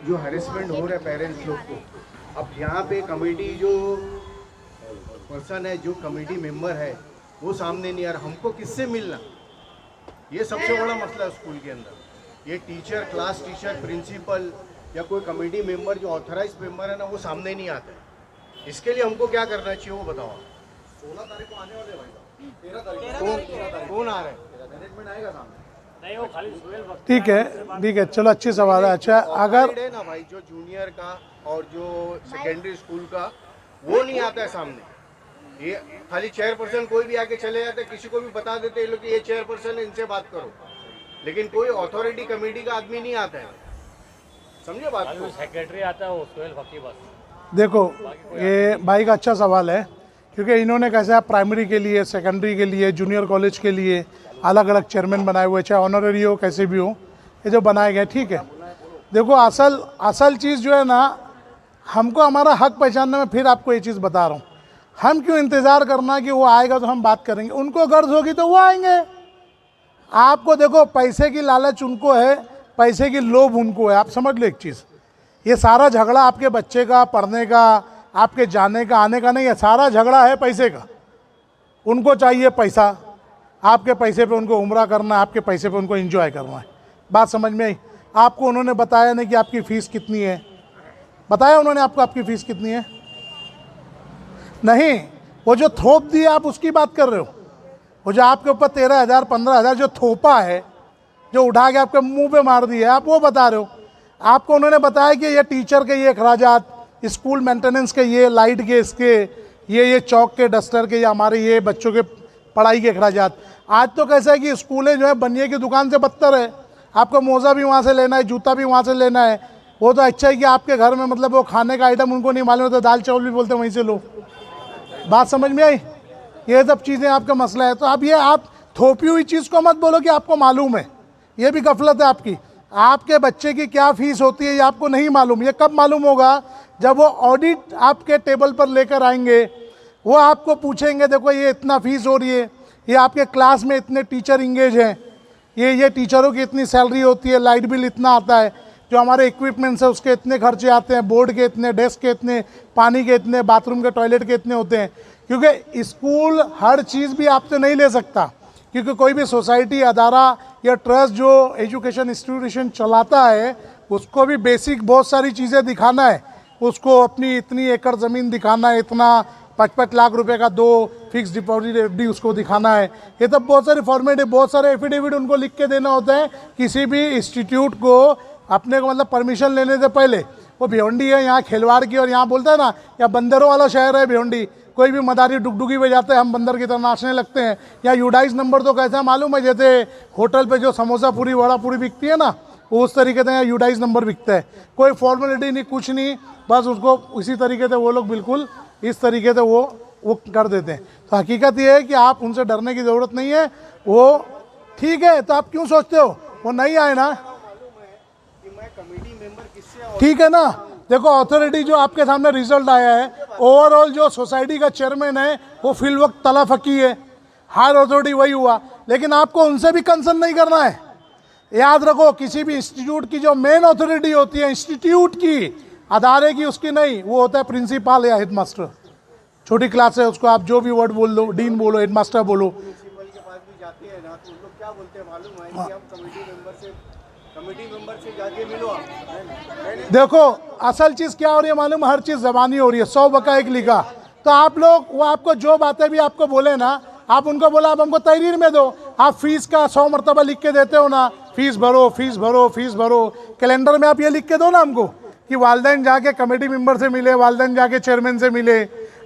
जो हैरेसमेंट हो रहा है पेरेंट्स लोग को, अब यहाँ पे कमेटी जो पर्सन है, जो कमेटी मेंबर है, वो सामने नहीं आ रहा। हमको किससे मिलना, ये सबसे बड़ा मसला है स्कूल के अंदर। ये टीचर, क्लास टीचर, प्रिंसिपल या कोई कमेटी मेंबर जो ऑथराइज मेंबर है ना, वो सामने नहीं आते। इसके लिए हमको क्या करना चाहिए वो बताओ। 16 तारीख को आने वाले भाई, 13 तारीख कौन आ रहा है? मैनेजमेंट आएगा सामने। ठीक है, ठीक है, चलो अच्छी सवाल है। अच्छा, अगर है ना भाई, जो जूनियर का और जो सेकेंडरी स्कूल का, वो नहीं आता है सामने। ये खाली चेयरपर्सन कोई भी आके चले जाते, किसी को भी बता देते ये लोग कि ये चेयरपर्सन है, इनसे बात करो, लेकिन कोई अथॉरिटी कमेटी का आदमी नहीं आता है। समझे बात को? सेक्रेटरी आता है वो सोहेल फकी बस। देखो, ये भाई का अच्छा सवाल है, क्योंकि इन्होंने कैसा प्राइमरी के लिए, सेकेंडरी के लिए, जूनियर कॉलेज के लिए अलग अलग चेयरमैन बनाए हुए, चाहे ऑनररी हो कैसे भी हो, ये जो बनाए गए। ठीक है, देखो असल चीज़ जो है ना, हमको हमारा हक पहचानने में, फिर आपको ये चीज़ बता रहा हूँ, हम क्यों इंतज़ार करना कि वो आएगा तो हम बात करेंगे। उनको गर्ज होगी तो वो आएंगे। आपको देखो, पैसे की लालच उनको है, पैसे की लोभ उनको है। आप समझ लो एक चीज़, ये सारा झगड़ा आपके बच्चे का पढ़ने का, आपके जाने का, आने का नहीं है, सारा झगड़ा है पैसे का। उनको चाहिए पैसा, आपके पैसे पे उनको उम्रा करना है, आपके पैसे पे उनको एंजॉय करना है। बात समझ में आई? आपको उन्होंने बताया नहीं कि आपकी फ़ीस कितनी है? बताया उन्होंने आपको आपकी फ़ीस कितनी है? नहीं, वो जो थोप दी आप उसकी बात कर रहे हो। वो जो आपके ऊपर 13,000 15,000 जो थोपा है, जो उठा के आपके मुंह पे मार दिया है, आप वो बता रहे हो। आपको उन्होंने बताया कि ये टीचर के ये अखराजात, स्कूल मेंटेनेंस के ये, लाइट के इसके, ये चौक के डस्टर के, या हमारे ये बच्चों के पढ़ाई के अखराजात। आज तो कैसा है कि स्कूलें जो है बनिए की दुकान से बदतर है। आपको मोज़ा भी वहाँ से लेना है, जूता भी वहाँ से लेना है। वो तो अच्छा है कि आपके घर में मतलब वो खाने का आइटम उनको नहीं मालूम होता, दाल चावल भी बोलते वहीं से लो। बात समझ में आई? ये सब चीज़ें आपका मसला है। तो अब ये आप थोपी हुई चीज़ को मत बोलो कि आपको मालूम है, ये भी गफलत है आपकी। आपके बच्चे की क्या फ़ीस होती है ये आपको नहीं मालूम। ये कब मालूम होगा? जब वो ऑडिट आपके टेबल पर लेकर आएंगे, वो आपको पूछेंगे, देखो ये इतना फ़ीस हो रही है, ये आपके क्लास में इतने टीचर इंगेज हैं, ये टीचरों की इतनी सैलरी होती है, लाइट बिल इतना आता है, जो हमारे इक्विपमेंट्स है उसके इतने खर्चे आते हैं, बोर्ड के इतने, डेस्क के इतने, पानी के इतने, बाथरूम के, टॉयलेट के इतने होते हैं। क्योंकि स्कूल हर चीज़ भी आपसे नहीं ले सकता, क्योंकि कोई भी सोसाइटी, अदारा या ट्रस्ट जो एजुकेशन इंस्टीट्यूशन चलाता है, उसको भी बेसिक बहुत सारी चीज़ें दिखाना है। उसको अपनी इतनी एकड़ ज़मीन दिखाना है, इतना 55 लाख रुपए का 2 फिक्स डिपॉजिट FD उसको दिखाना है। ये तो बहुत सारे फॉर्मेट, बहुत सारे एफिडेविट उनको लिख के देना होता है किसी भी इंस्टीट्यूट को, अपने को मतलब परमिशन लेने से पहले। वो भिवंडी है, यहाँ खिलवाड़ की, और यहाँ बोलता है ना, या बंदरों वाला शहर है भिवंडी। कोई भी मदारी डुगडुगी पे जाते हैं, हम बंदर की तरह नाचने लगते हैं। या यूडाइस नंबर तो कैसा मालूम है, जैसे होटल पे जो समोसा पूरी, वड़ा पूरी बिकती है ना, उस तरीके से यहाँ यूडाइस नंबर बिकता है। कोई फॉर्मेलिटी नहीं, कुछ नहीं, बस उसको उसी तरीके से वो लोग बिल्कुल इस तरीके से वो कर देते हैं। तो हकीकत ये है कि आप उनसे डरने की ज़रूरत नहीं है। वो ठीक है, तो आप क्यों सोचते हो वो नहीं आए ना? ठीक है ना, देखो अथॉरिटी जो आपके सामने रिजल्ट आया है, ओवरऑल जो सोसाइटी का चेयरमैन है वो फिल वक्त तला फकी है, हायर अथॉरिटी वही हुआ। लेकिन आपको उनसे भी कंसर्न नहीं करना है। याद रखो, किसी भी इंस्टीट्यूट की जो मेन अथॉरिटी होती है, इंस्टीट्यूट की, अदारे की, उसकी नहीं, वो होता है प्रिंसिपल या हेडमास्टर। छोटी क्लास है, उसको आप जो भी वर्ड बोल लो, डीन बोलो, हेडमास्टर बोलो। प्रिंसिपल के पास भी जाते हैं ना, तो उन लोग क्या बोलते हैं मालूम है कि हम कमेटी मेंबर से जाके मिलो आप। देखो असल चीज़ क्या हो रही है मालूम, हर चीज़ ज़बानी हो रही है, 100 बका 1 लिखा। तो आप लोग, वो आपको जो बातें भी आपको बोले ना, आप उनको बोला आप हमको तहरीर में दो। आप फीस का 100 मरतबा लिख के देते हो ना, फीस भरो, फीस भरो, फीस भरो। कैलेंडर में आप ये लिख के दो ना हमको कि वालदैन जाके कमेटी मेंबर से मिले, वालदैन जाके चेयरमैन से मिले,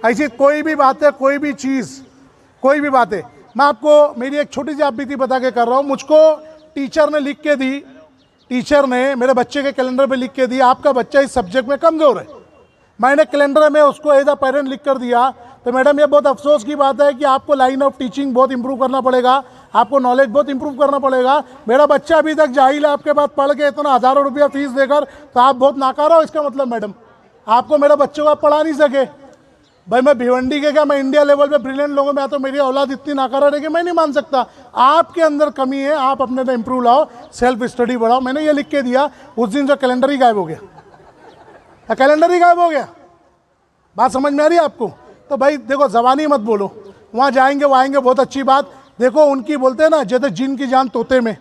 ऐसी कोई भी बात है, कोई भी चीज़, कोई भी बात है। मैं आपको मेरी एक छोटी सी आप बीती बता के कर रहा हूँ। मुझको टीचर ने लिख के दी, टीचर ने मेरे बच्चे के कैलेंडर पे लिख के दी आपका बच्चा इस सब्जेक्ट में कमज़ोर है। मैंने कैलेंडर में उसको एज अ पेरेंट लिख कर दिया। तो मैडम ये बहुत अफसोस की बात है कि आपको लाइन ऑफ टीचिंग बहुत इंप्रूव करना पड़ेगा, आपको नॉलेज बहुत इंप्रूव करना पड़ेगा। मेरा बच्चा अभी तक जाहिल है, आपके पास पढ़ के इतना हज़ारों रुपया फीस देकर, तो आप बहुत नाकारा हो। इसका मतलब मैडम आपको मेरे बच्चों को आप पढ़ा नहीं सके। भाई मैं भिवंडी के क्या, मैं इंडिया लेवल पे ब्रिलियंट लोगों में तो मेरी औलाद इतनी नाकारा रहेगी, मैं नहीं मान सकता। आपके अंदर कमी है, आप अपने में इंप्रूव लाओ, सेल्फ स्टडी बढ़ाओ। मैंने ये लिख के दिया, उस दिन जो कैलेंडर ही गायब हो गया, कैलेंडर ही गायब हो गया। बात समझ में आ रही है आपको? तो भाई देखो, ज़बानी मत बोलो, वहाँ जाएंगे वो आएंगे, बहुत अच्छी बात। देखो उनकी बोलते हैं ना, जैसे जिन की जान तोते में,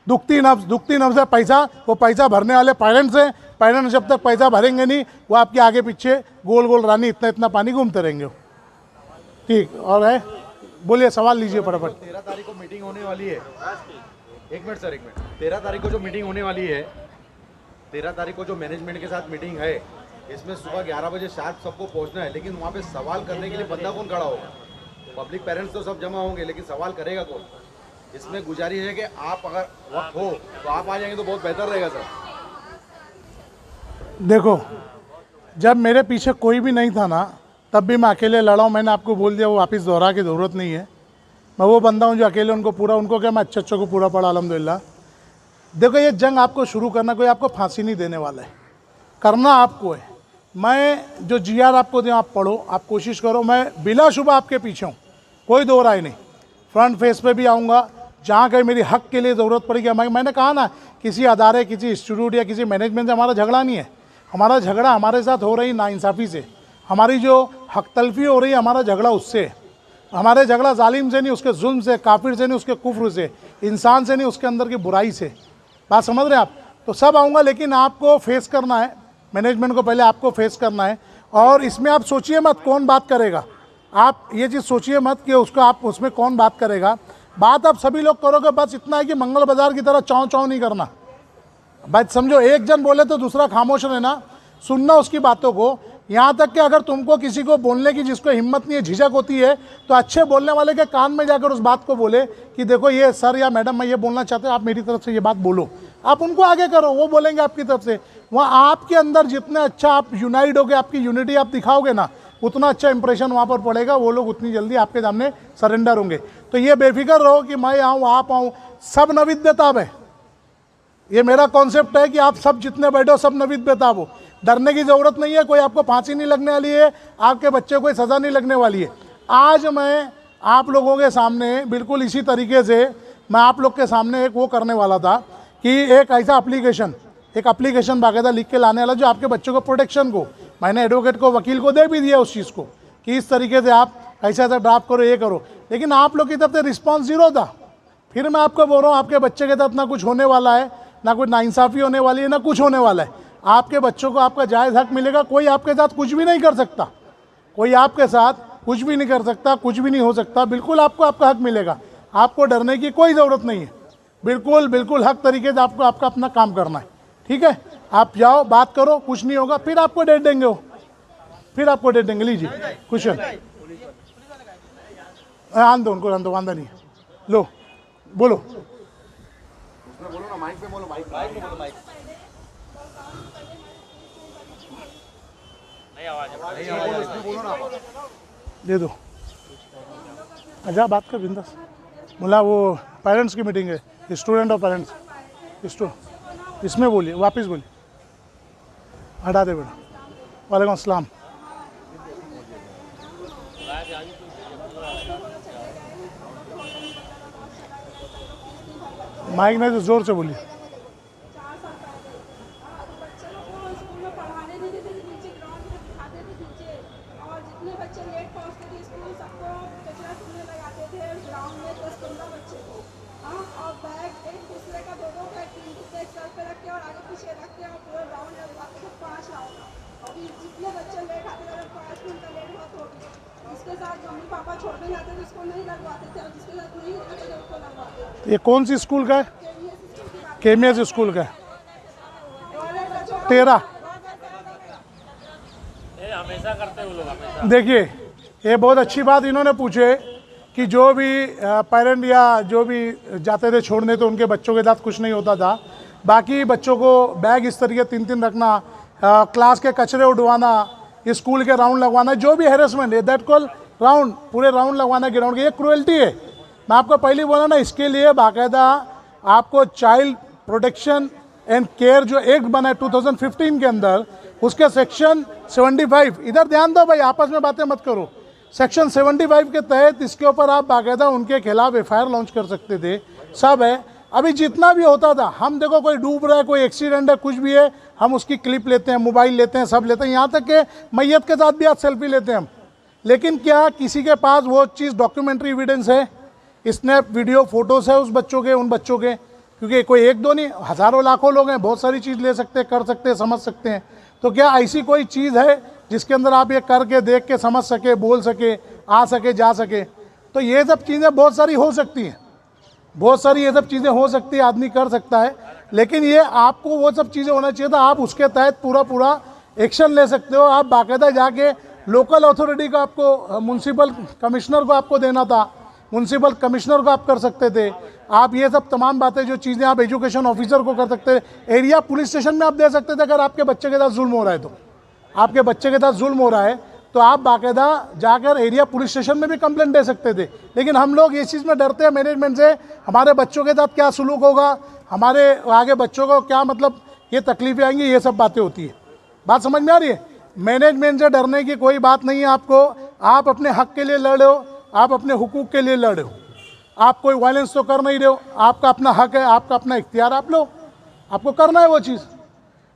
दुखती नफ्स है पैसा, वो पैसा भरने वाले पेरेंट्स हैं। पेरेंट्स जब तक पैसा भरेंगे नहीं, वो आपके आगे पीछे गोल गोल रानी इतना इतना पानी घूमते रहेंगे। ठीक, और है बोलिए, सवाल लीजिए फटाफट। 13 तारीख को मीटिंग होने वाली है। एक मिनट सर, एक मिनट। 13 तारीख को जो मीटिंग होने वाली है, 13 तारीख को जो मैनेजमेंट के साथ मीटिंग है, इसमें सुबह 11 बजे शार्प सबको पहुंचना है। लेकिन वहाँ पे सवाल करने के लिए बंदा कौन खड़ा होगा? पब्लिक पेरेंट्स तो सब जमा होंगे, लेकिन सवाल करेगा कौन? इसमें गुजारिश है कि आप अगर वक्त हो तो आप आ जाएंगे तो बहुत बेहतर रहेगा सर। देखो, जब मेरे पीछे कोई भी नहीं था ना, तब भी मैं अकेले लड़ा हूँ। मैंने आपको बोल दिया, वो वापस दोहरा की ज़रूरत नहीं है। मैं वो बंदा हूँ जो अकेले उनको पूरा, उनको क्या मैं अच्छे को पूरा पढ़ा अल्हम्दुलिल्लाह। देखो ये जंग आपको शुरू करना, कोई आपको फांसी नहीं देने वाला है, करना आपको है। मैं जो GR आपको दूँ, आप पढ़ो, आप कोशिश करो, मैं बिलाशुबा आपके पीछे हूँ, कोई दो राय नहीं। फ्रंट फेस पे भी आऊँगा, जहाँ कहीं मेरी हक के लिए ज़रूरत पड़ेगी। मैंने कहा ना, किसी अदारे, किसी इंस्टीट्यूट या किसी मैनेजमेंट से हमारा झगड़ा नहीं है। हमारा झगड़ा हमारे साथ हो रही नाइंसाफ़ी से, हमारी जो हक तलफी हो रही है, हमारा झगड़ा उससे है। हमारे झगड़ा जालिम से नहीं, उसके जुल्म से, काफिर से नहीं, उसके कुफ्र से, इंसान से नहीं, उसके अंदर की बुराई से। बात समझ रहे हैं आप? तो सब आऊँगा, लेकिन आपको फेस करना है, मैनेजमेंट को पहले आपको फेस करना है। और इसमें आप सोचिए मत कौन बात करेगा, आप ये चीज़ सोचिए मत कि उसको आप उसमें कौन बात करेगा। बात आप सभी लोग करोगे, बस इतना है कि मंगल बाजार की तरह चाँव चाँव नहीं करना। बात समझो, एक जन बोले तो दूसरा खामोश रहना, सुनना उसकी बातों को। यहाँ तक कि अगर तुमको किसी को बोलने की, जिसको हिम्मत नहीं है, झिझक होती है, तो अच्छे बोलने वाले के कान में जाकर उस बात को बोले कि देखो ये सर या मैडम मैं ये बोलना चाहते हो, आप मेरी तरफ से ये बात बोलो। आप उनको आगे करो, वो बोलेंगे आपकी तरफ से। वहाँ आपके अंदर जितने अच्छा आप यूनाइट होगे, आपकी यूनिटी आप दिखाओगे ना, उतना अच्छा इंप्रेशन वहाँ पर पड़ेगा। वो लोग उतनी जल्दी आपके सामने सरेंडर होंगे। तो ये बेफिक्र रहो कि मैं आऊँ आप आऊँ, सब नवीद बेताब है। ये मेरा कॉन्सेप्ट है कि आप सब जितने बैठो सब नवीद बेताब हो। डरने की ज़रूरत नहीं है, कोई आपको फांसी नहीं लगने वाली है, आपके बच्चे को कोई सज़ा नहीं लगने वाली है। आज मैं आप लोगों के सामने बिल्कुल इसी तरीके से मैं आप लोग के सामने एक वो करने वाला था कि एक ऐसा एप्लीकेशन बाकायदा लिख के लाने वाला जो आपके बच्चों को प्रोटेक्शन को, मैंने एडवोकेट को, वकील को दे भी दिया उस चीज़ को कि इस तरीके से आप ऐसा ऐसा ड्राफ्ट करो, ये करो। लेकिन आप लोग की तरफ से रिस्पॉन्स ज़ीरो था। फिर मैं आपको बोल रहा हूँ, आपके बच्चे के साथ ना कुछ होने वाला है, ना कोई नाइंसाफ़ी होने वाली है, ना कुछ होने वाला है। आपके बच्चों को आपका जायज़ हक मिलेगा। कोई आपके साथ कुछ भी नहीं कर सकता, कोई आपके साथ कुछ भी नहीं कर सकता, कुछ भी नहीं हो सकता। बिल्कुल आपको आपका हक मिलेगा, आपको डरने की कोई ज़रूरत नहीं है। बिल्कुल बिल्कुल हक तरीके से आपको आपका अपना काम करना है, ठीक है? आप जाओ, बात करो, कुछ नहीं होगा, फिर आपको डेट देंगे वो, फिर आपको डेट देंगे। लीजिए क्वेश्चन, आन दो उनको, आन दो, वादा नहीं है। लो बोलो, बोलो ना, माइक पे बोलो, माइक पे बोलो, माइक। नहीं आवाज बोलो ना। दे दो। अच्छा बात कर बिंदास। बोला वो पेरेंट्स की मीटिंग है, स्टूडेंट और पेरेंट्स, इसमें बोलिए, वापस बोलिए, हटा दे बेटा। वालेकुम अस्सलाम। माइक में तो जोर से बोलिए। ये कौन सी स्कूल का है? KMS स्कूल का है। 13 ऐसा करते हैं वो लोग हमेशा। देखिए, ये बहुत अच्छी बात इन्होंने पूछे कि जो भी पेरेंट या जो भी जाते थे छोड़ने तो उनके बच्चों के साथ कुछ नहीं होता था। बाकी बच्चों को बैग इस तरीके 3-3 रखना, क्लास के कचरे उड़वाना, स्कूल के राउंड लगवाना, जो भी हैरेसमेंट है दैट कॉल राउंड, पूरे राउंड लगवाना ग्राउंड के, ये क्रूएल्टी है। मैं आपको पहले बोला ना, इसके लिए बाकायदा आपको चाइल्ड प्रोटेक्शन एंड केयर जो एक्ट बना है 2015 के अंदर, उसके सेक्शन 75, इधर ध्यान दो भाई, आपस में बातें मत करो। सेक्शन 75 के तहत इसके ऊपर आप बाकायदा उनके खिलाफ एफआईआर लॉन्च कर सकते थे, सब है। अभी जितना भी होता था, हम देखो कोई डूब रहा है, कोई एक्सीडेंट है, कुछ भी है, हम उसकी क्लिप लेते हैं, मोबाइल लेते हैं, सब लेते हैं, यहाँ तक कि मैयत के साथ भी आज सेल्फी लेते हैं हम। लेकिन क्या किसी के पास वो चीज़ डॉक्यूमेंट्री एविडेंस है, स्नैप वीडियो फोटोज है उस बच्चों के, उन बच्चों के? क्योंकि कोई एक दो नहीं, हज़ारों लाखों लोग हैं, बहुत सारी चीज़ ले सकते हैं, कर सकते हैं, समझ सकते हैं। तो क्या ऐसी कोई चीज़ है जिसके अंदर आप ये करके देख के समझ सके, बोल सके, आ सके, जा सके? तो ये सब चीज़ें बहुत सारी हो सकती हैं, बहुत सारी ये सब चीज़ें हो सकती है, आदमी कर सकता है। लेकिन ये आपको वो सब चीज़ें होना चाहिए था, आप उसके तहत पूरा एक्शन ले सकते हो। आप बाकायदा जाके लोकल अथॉरिटी को, आपको म्यूनसिपल कमिश्नर को आपको देना था, म्यूनसिपल कमिश्नर को आप कर सकते थे। आप ये सब तमाम बातें जो चीज़ें आप एजुकेशन ऑफिसर को कर सकते थे, एरिया पुलिस स्टेशन में आप दे सकते थे। अगर आपके बच्चे के साथ जुल्म हो रहा है तो, आपके बच्चे के साथ जुल्म हो रहा है तो आप बाकायदा जाकर एरिया पुलिस स्टेशन में भी कंप्लेंट दे सकते थे। लेकिन हम लोग इस चीज़ में डरते हैं मैनेजमेंट से, हमारे बच्चों के साथ क्या सलूक होगा, हमारे आगे बच्चों को क्या मतलब ये तकलीफें आएंगी, ये सब बातें होती है। बात समझ में आ रही है? मैनेजमेंट से डरने की कोई बात नहीं है आपको। आप अपने हक के लिए लड़ रहे हो, आप अपने हुकूक के लिए लड़ रहे हो, आप कोई वायलेंस तो कर नहीं रहे हो, आपका अपना हक है, आपका अपना इख्तियार, आप लो, आपको करना है वो चीज़।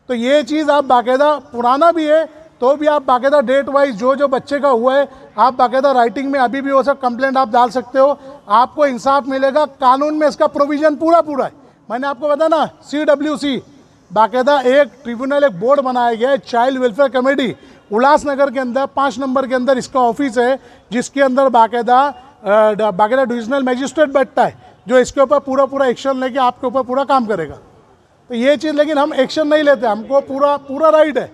तो ये चीज़ आप बाकायदा, पुराना भी है तो भी आप बाकायदा डेट वाइज जो बच्चे का हुआ है, आप बाकायदा राइटिंग में अभी भी वो सब कंप्लेंट आप डाल सकते हो, आपको इंसाफ मिलेगा। कानून में इसका प्रोविज़न पूरा है। मैंने आपको बताया ना, CWC बाकायदा एक ट्रिब्यूनल, एक बोर्ड बनाया गया है, चाइल्ड वेलफेयर कमेटी, उल्लासनगर के अंदर 5 नंबर के अंदर इसका ऑफिस है, जिसके अंदर बाकायदा डिविजनल मैजिस्ट्रेट बैठता है, जो इसके ऊपर पूरा एक्शन लेके आपके ऊपर पूरा काम करेगा। तो ये चीज़, लेकिन हम एक्शन नहीं लेते, हमको पूरा राइट है।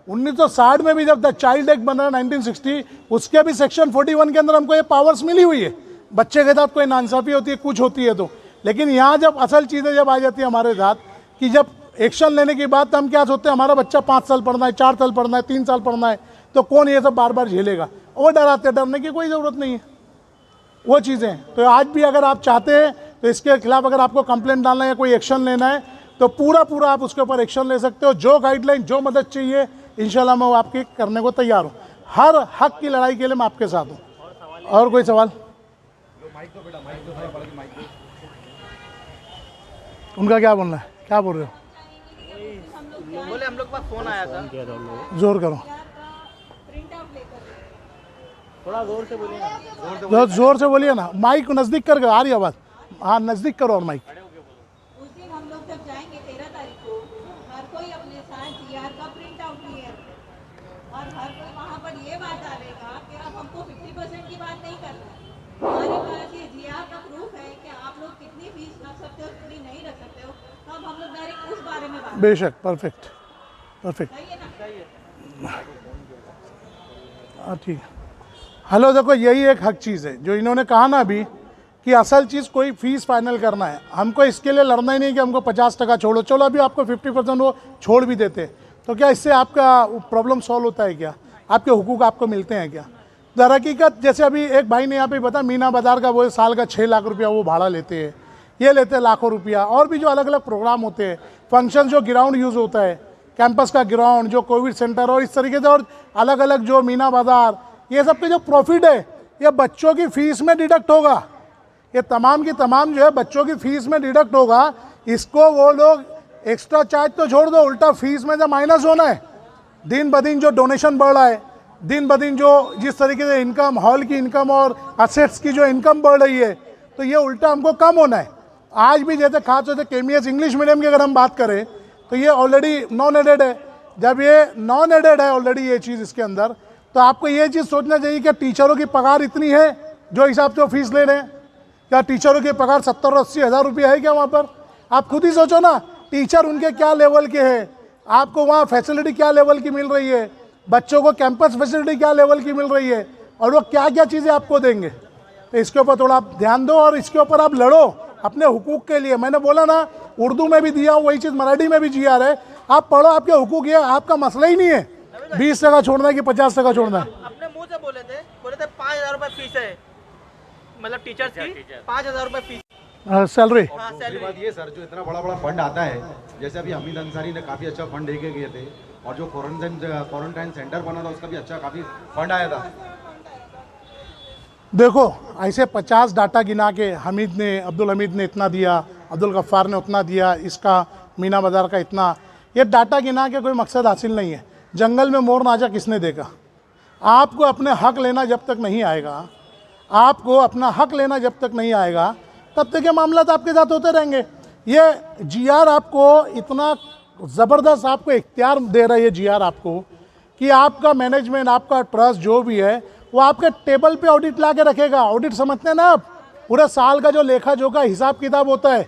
1960 में भी जब द चाइल्ड एक्ट बना 1960, उसके भी सेक्शन 41 के अंदर हमको ये पावर्स मिली हुई है। बच्चे के साथ कोई नाइंसाफ़ी होती है, कुछ होती है तो, लेकिन यहाँ जब असल चीज़ें जब आ जाती है हमारे साथ, कि जब एक्शन लेने की बात, तो हम क्या सोचते हैं, हमारा बच्चा 5 साल पढ़ना है, 4 साल पढ़ना है, 3 साल पढ़ना है, तो कौन ये सब बार बार झेलेगा? वो डराते, डरने की कोई ज़रूरत नहीं है वो चीज़ें। तो आज भी अगर आप चाहते हैं तो इसके खिलाफ अगर आपको कंप्लेंट डालना है या कोई एक्शन लेना है तो पूरा आप उसके ऊपर एक्शन ले सकते हो। जो गाइडलाइन, जो मदद चाहिए, इंशाल्लाह मैं वो आपकी करने को तैयार हूँ। हर हक की लड़ाई के लिए मैं आपके साथ हूँ। और कोई सवाल? उनका क्या बोलना है, क्या बोल रहे हो? बोले हम लोग का फोन आया था, जोर करो, थोड़ा जोर से बोलिए ना। जोर से बोलिए ना, माइक नज़दीक करके आ रही आवाज़। हाँ, नज़दीक करो और माइक। उस दिन हम लोग जब जाएंगे 13 तारीख को, हर कोई अपने साथ GR का प्रिंट आउट लिए और हर कोई वहाँ पर ये बात डालेगा कि अब हमको 50% की बात नहीं करना है, हमारे पास ये GR का प्रूफ है कि आप लोग कितनी फीस रख सकते हो, कितनी नहीं रख सकते हो। तो अब हम लोग डायरेक्ट उस बारे में बात, बेशक, परफेक्ट। सही है ना? हाँ, ठीक है। हेलो, देखो यही एक हक चीज़ है जो इन्होंने कहा ना अभी, कि असल चीज़ कोई फ़ीस फाइनल करना है, हमको इसके लिए लड़ना ही नहीं कि हमको 50% छोड़ो। चलो अभी आपको 50% वो छोड़ भी देते हैं, तो क्या इससे आपका प्रॉब्लम सॉल्व होता है क्या? आपके हुकूक आपको मिलते हैं क्या? दर हकीकत जैसे अभी एक भाई ने यहाँ पे बता, मीना बाज़ार का वो साल का 6 लाख रुपया वो भाड़ा लेते हैं, ये लेते हैं लाखों रुपया। और भी जो अलग अलग प्रोग्राम होते हैं, फंक्शन जो ग्राउंड यूज़ होता है, कैंपस का ग्राउंड, जो कोविड सेंटर और इस तरीके से, और अलग अलग जो मीना बाज़ार, ये सब के जो प्रॉफिट है ये बच्चों की फ़ीस में डिडक्ट होगा। ये तमाम की तमाम जो है बच्चों की फ़ीस में डिडक्ट होगा। इसको वो लोग एक्स्ट्रा चार्ज तो छोड़ दो, उल्टा फीस में जो माइनस होना है। दिन ब दिन जो डोनेशन बढ़ रहा है, दिन ब दिन जो जिस तरीके से इनकम, हॉल की इनकम और असेट्स की जो इनकम बढ़ रही है, तो ये उल्टा हमको कम होना है। आज भी जैसे खास तौर से KMS इंग्लिश मीडियम की अगर हम बात करें तो ये ऑलरेडी नॉन एडेड है। जब ये नॉन एडेड है ऑलरेडी ये चीज़ इसके अंदर, तो आपको ये चीज़ सोचना चाहिए कि टीचरों की पगार इतनी है जो हिसाब से वो फीस ले रहे हैं, क्या टीचरों की पगार 70-80 हज़ार रुपये है क्या वहाँ पर? आप खुद ही सोचो ना, टीचर उनके क्या लेवल के हैं, आपको वहाँ फैसिलिटी क्या लेवल की मिल रही है, बच्चों को कैंपस फैसिलिटी क्या लेवल की मिल रही है और वो क्या क्या चीज़ें आपको देंगे। तो इसके ऊपर थोड़ा आप ध्यान दो और इसके ऊपर आप लड़ो अपने हुकूक के लिए। मैंने बोला ना, उर्दू में भी दिया हूँ वही चीज़ मराठी में भी GR है। आप पढ़ो, आपके हुकूक, ये आपका मसला ही नहीं है 20 टका छोड़ना है कि 50 टका छोड़ना है। अपने मुंह से बोले थे 5,000 रुपए फीस है, मतलब टीचर्स की 5,000 रुपए फीस सैलरी। हाँ दूसरी सैलरी। बात ये सर, जो इतना बड़ा बड़ा फंड आता है, जैसे अभी हमीद अंसारी ने काफ़ी अच्छा फंड दे के गए थे, और जो क्वारंटाइन सेंटर बना था उसका भी अच्छा काफ़ी फंड आया था। देखो ऐसे 50 डाटा गिना के अब्दुल हमीद ने इतना दिया, अब्दुल गफ्फार ने उतना दिया, इसका मीना बाज़ार का इतना, ये डाटा गिना के कोई मकसद हासिल नहीं है। जंगल में मोर नाचा किसने देखा? आपको अपने हक लेना जब तक नहीं आएगा, आपको अपना हक लेना जब तक नहीं आएगा, तब तक ये मामला तो आपके साथ होते रहेंगे। ये GR आपको इतना ज़बरदस्त आपको इख्तियार दे रहा है, ये GR आपको, कि आपका मैनेजमेंट, आपका ट्रस्ट जो भी है वो आपके टेबल पे ऑडिट ला के रखेगा। ऑडिट समझते हैं ना आप? पूरे साल का जो लेखा जोखा हिसाब किताब होता है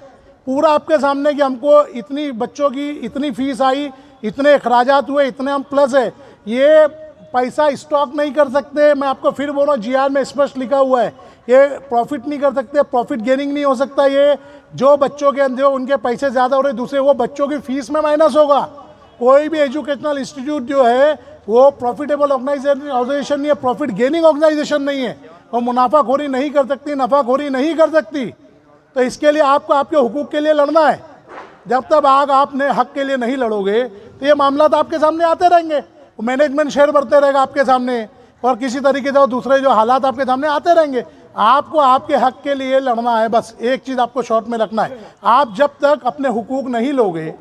पूरा आपके सामने, कि हमको इतनी बच्चों की इतनी फीस आई, इतने अखराजात हुए, इतने हम प्लस है। ये पैसा स्टॉक नहीं कर सकते। मैं आपको फिर बोल रहा हूँ, GR में स्पष्ट लिखा हुआ है, ये प्रॉफिट नहीं कर सकते, प्रॉफिट गेनिंग नहीं हो सकता। ये जो बच्चों के अंदर उनके पैसे ज़्यादा हो रहे, दूसरे वो बच्चों की फीस में माइनस होगा। कोई भी एजुकेशनल इंस्टीट्यूट जो है वो प्रॉफिटेबल ऑर्गेनाइजेशन नहीं है, प्रॉफिट गेनिंग ऑर्गेनाइजेशन नहीं है। वो मुनाफाखोरी नहीं कर सकती, नफ़ाखोरी नहीं कर सकती। तो इसके लिए आपको आपके हुकूक के लिए लड़ना है। जब तक आपने हक के लिए नहीं लड़ोगे तो ये मामला तो आपके सामने आते रहेंगे। मैनेजमेंट शेयर बढ़ते रहेगा आपके सामने, और किसी तरीके से दूसरे जो हालात आपके सामने आते रहेंगे। आपको आपके हक के लिए लड़ना है। बस एक चीज़ आपको शॉर्ट में रखना है, आप जब तक अपने हुकूक नहीं लोगे,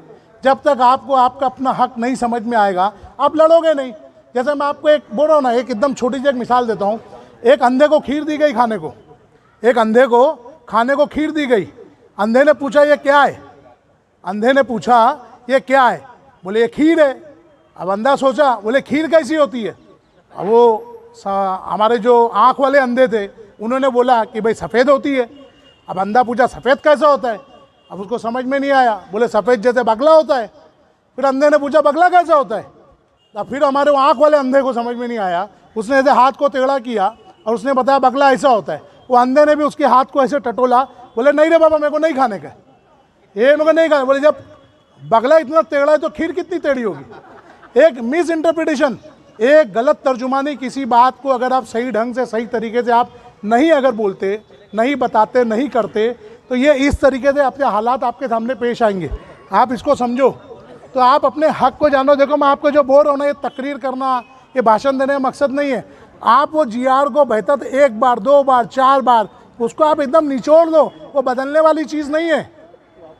जब तक आपको आपका अपना हक नहीं समझ में आएगा, आप लड़ोगे नहीं। जैसे मैं आपको एक बोल रहा हूँ ना, एक एकदम छोटी सी एक मिसाल देता हूँ। एक अंधे को खीर दी गई खाने को, एक अंधे को खाने को खीर दी गई। अंधे ने पूछा ये क्या है? अंधे ने पूछा ये क्या है? बोले ये खीर है। अब अंधा सोचा, बोले खीर कैसी होती है? अब वो हमारे जो आँख वाले अंधे थे उन्होंने बोला कि भाई सफ़ेद होती है। अब अंधा पूछा सफ़ेद कैसा होता है? अब उसको समझ में नहीं आया, बोले सफ़ेद जैसे बगला होता है। फिर अंधे ने पूछा बगला कैसा होता है? अब फिर हमारे वो आँख वाले अंधे को समझ में नहीं आया, उसने ऐसे हाथ को टेढ़ा किया और उसने बताया बगला ऐसा होता है। वो अंधे ने भी उसके हाथ को ऐसे टटोला, बोले नहीं रे बाबा, मेरे को नहीं खाने का, ये मेरे को नहीं खाना। बोले जब बगला इतना टेढ़ा है तो खीर कितनी टेढ़ी होगी? एक मिस इंटरप्रिटेशन, एक गलत तर्जुमानी, किसी बात को अगर आप सही ढंग से सही तरीके से आप नहीं अगर बोलते, नहीं बताते, नहीं करते, तो ये इस तरीके से अपने हालात आपके सामने पेश आएंगे। आप इसको समझो, तो आप अपने हक को जानो। देखो मैं आपको जो बोल रहा हूँ ना, ये तकरीर करना, ये भाषण देने का मकसद नहीं है। आप वो GR को बेहतर 1 बार 2 बार 4 बार उसको आप एकदम निचोड़ दो, वो बदलने वाली चीज़ नहीं है।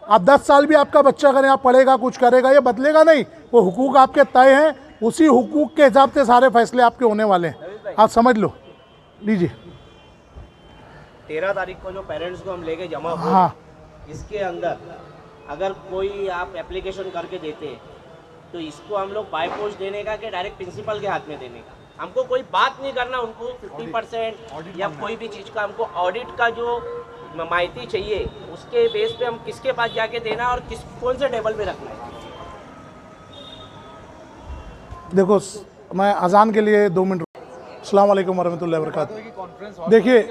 आप 10 साल भी आपका बच्चा अगर यहाँ पढ़ेगा, कुछ करेगा, ये बदलेगा नहीं। वो हुकूक आपके तय हैं, उसी हुकूक के हिसाब से सारे फैसले आपके होने वाले हैं। आप समझ लो, लीजिए। 13 तारीख को जो पेरेंट्स को हम लेके जमा हो, हाँ, इसके अंदर अगर कोई आप एप्लीकेशन करके देते तो इसको हम लोग बाय पोस्ट देने का कि डायरेक्ट प्रिंसिपल के हाथ में देने का? हमको कोई बात नहीं करना, उनको 50% या कोई भी चीज़ का हमको ऑडिट का जो माहिती चाहिए उसके बेस पे हम किसके पास जाके देना और कौन से टेबल पे रखना है? देखो मैं अजान के लिए 2 मिनट। अस्सलाम वालेकुम वरहमतुल्लाहि वबरकातुहू। देखिए,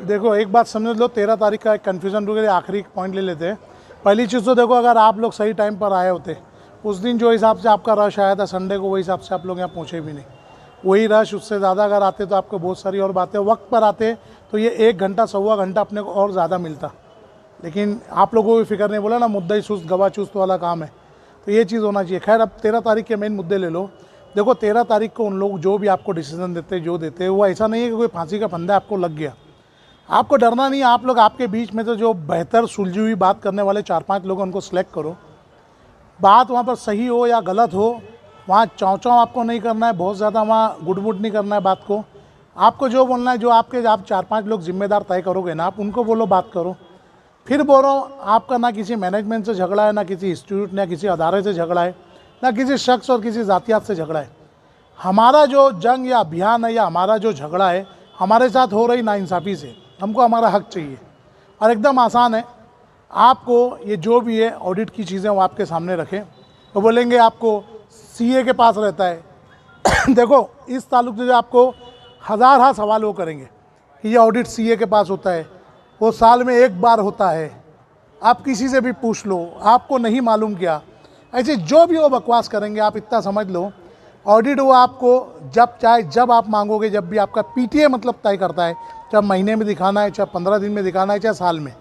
देखो एक बात समझ लो, 13 तारीख का एक कन्फ्यूज़न रुके, आखिरी पॉइंट ले लेते हैं। पहली चीज़ तो देखो, अगर आप लोग सही टाइम पर आए होते, उस दिन जो हिसाब से आपका रश आया था संडे को, वही हिसाब से आप लोग यहाँ पहुँचे भी नहीं। वही रश उससे ज़्यादा अगर आते तो आपको बहुत सारी और बातें, वक्त पर आते तो ये 1 घंटा सवा घंटा अपने को और ज़्यादा मिलता। लेकिन आप लोगों को भी फिक्र नहीं, बोला ना मुद्दा सुस्त गवाह चुस्त वाला काम है, तो ये चीज़ होना चाहिए। खैर, अब 13 तारीख के मेन मुद्दे ले लो। देखो 13 तारीख को उन लोग जो भी आपको डिसीजन देते, जो देते, वो ऐसा नहीं है कि कोई फांसी का फंदा आपको लग गया। आपको डरना नहीं है। आप लोग आपके बीच में तो जो बेहतर सुलझी हुई बात करने वाले 4-5 लोग उनको सेलेक्ट करो। बात वहाँ पर सही हो या गलत हो, वहाँ चाँव आपको नहीं करना है, बहुत ज़्यादा वहाँ गुड़मुड़ नहीं करना है बात को। आपको जो बोलना है, जो आप 4-5 लोग जिम्मेदार तय करोगे ना, आप उनको बोलो, बात करो। फिर बोल रहा हूँ, आपका ना किसी मैनेजमेंट से झगड़ा है, ना किसी इंस्टीट्यूट ना किसी अदारे से झगड़ा है, ना किसी शख्स और किसी ज़ातियात से झगड़ा है। हमारा जो जंग या अभियान है या हमारा जो झगड़ा है, हमारे साथ हो रही नाइंसाफ़ी से। हमको हमारा हक चाहिए और एकदम आसान है। आपको ये जो भी है ऑडिट की चीज़ें वो आपके सामने रखें। तो बोलेंगे आपको CA के पास रहता है देखो इस ताल्लुक से जो आपको हज़ार सवाल वो करेंगे कि ये ऑडिट सीए के पास होता है, वो साल में एक बार होता है, आप किसी से भी पूछ लो, आपको नहीं मालूम क्या, ऐसे जो भी वो बकवास करेंगे। आप इतना समझ लो, ऑडिट वो आपको जब चाहे जब आप मांगोगे, जब भी आपका पीटीए मतलब तय करता है, चाहे महीने में दिखाना है, चाहे 15 दिन में दिखाना है, चाहे साल में,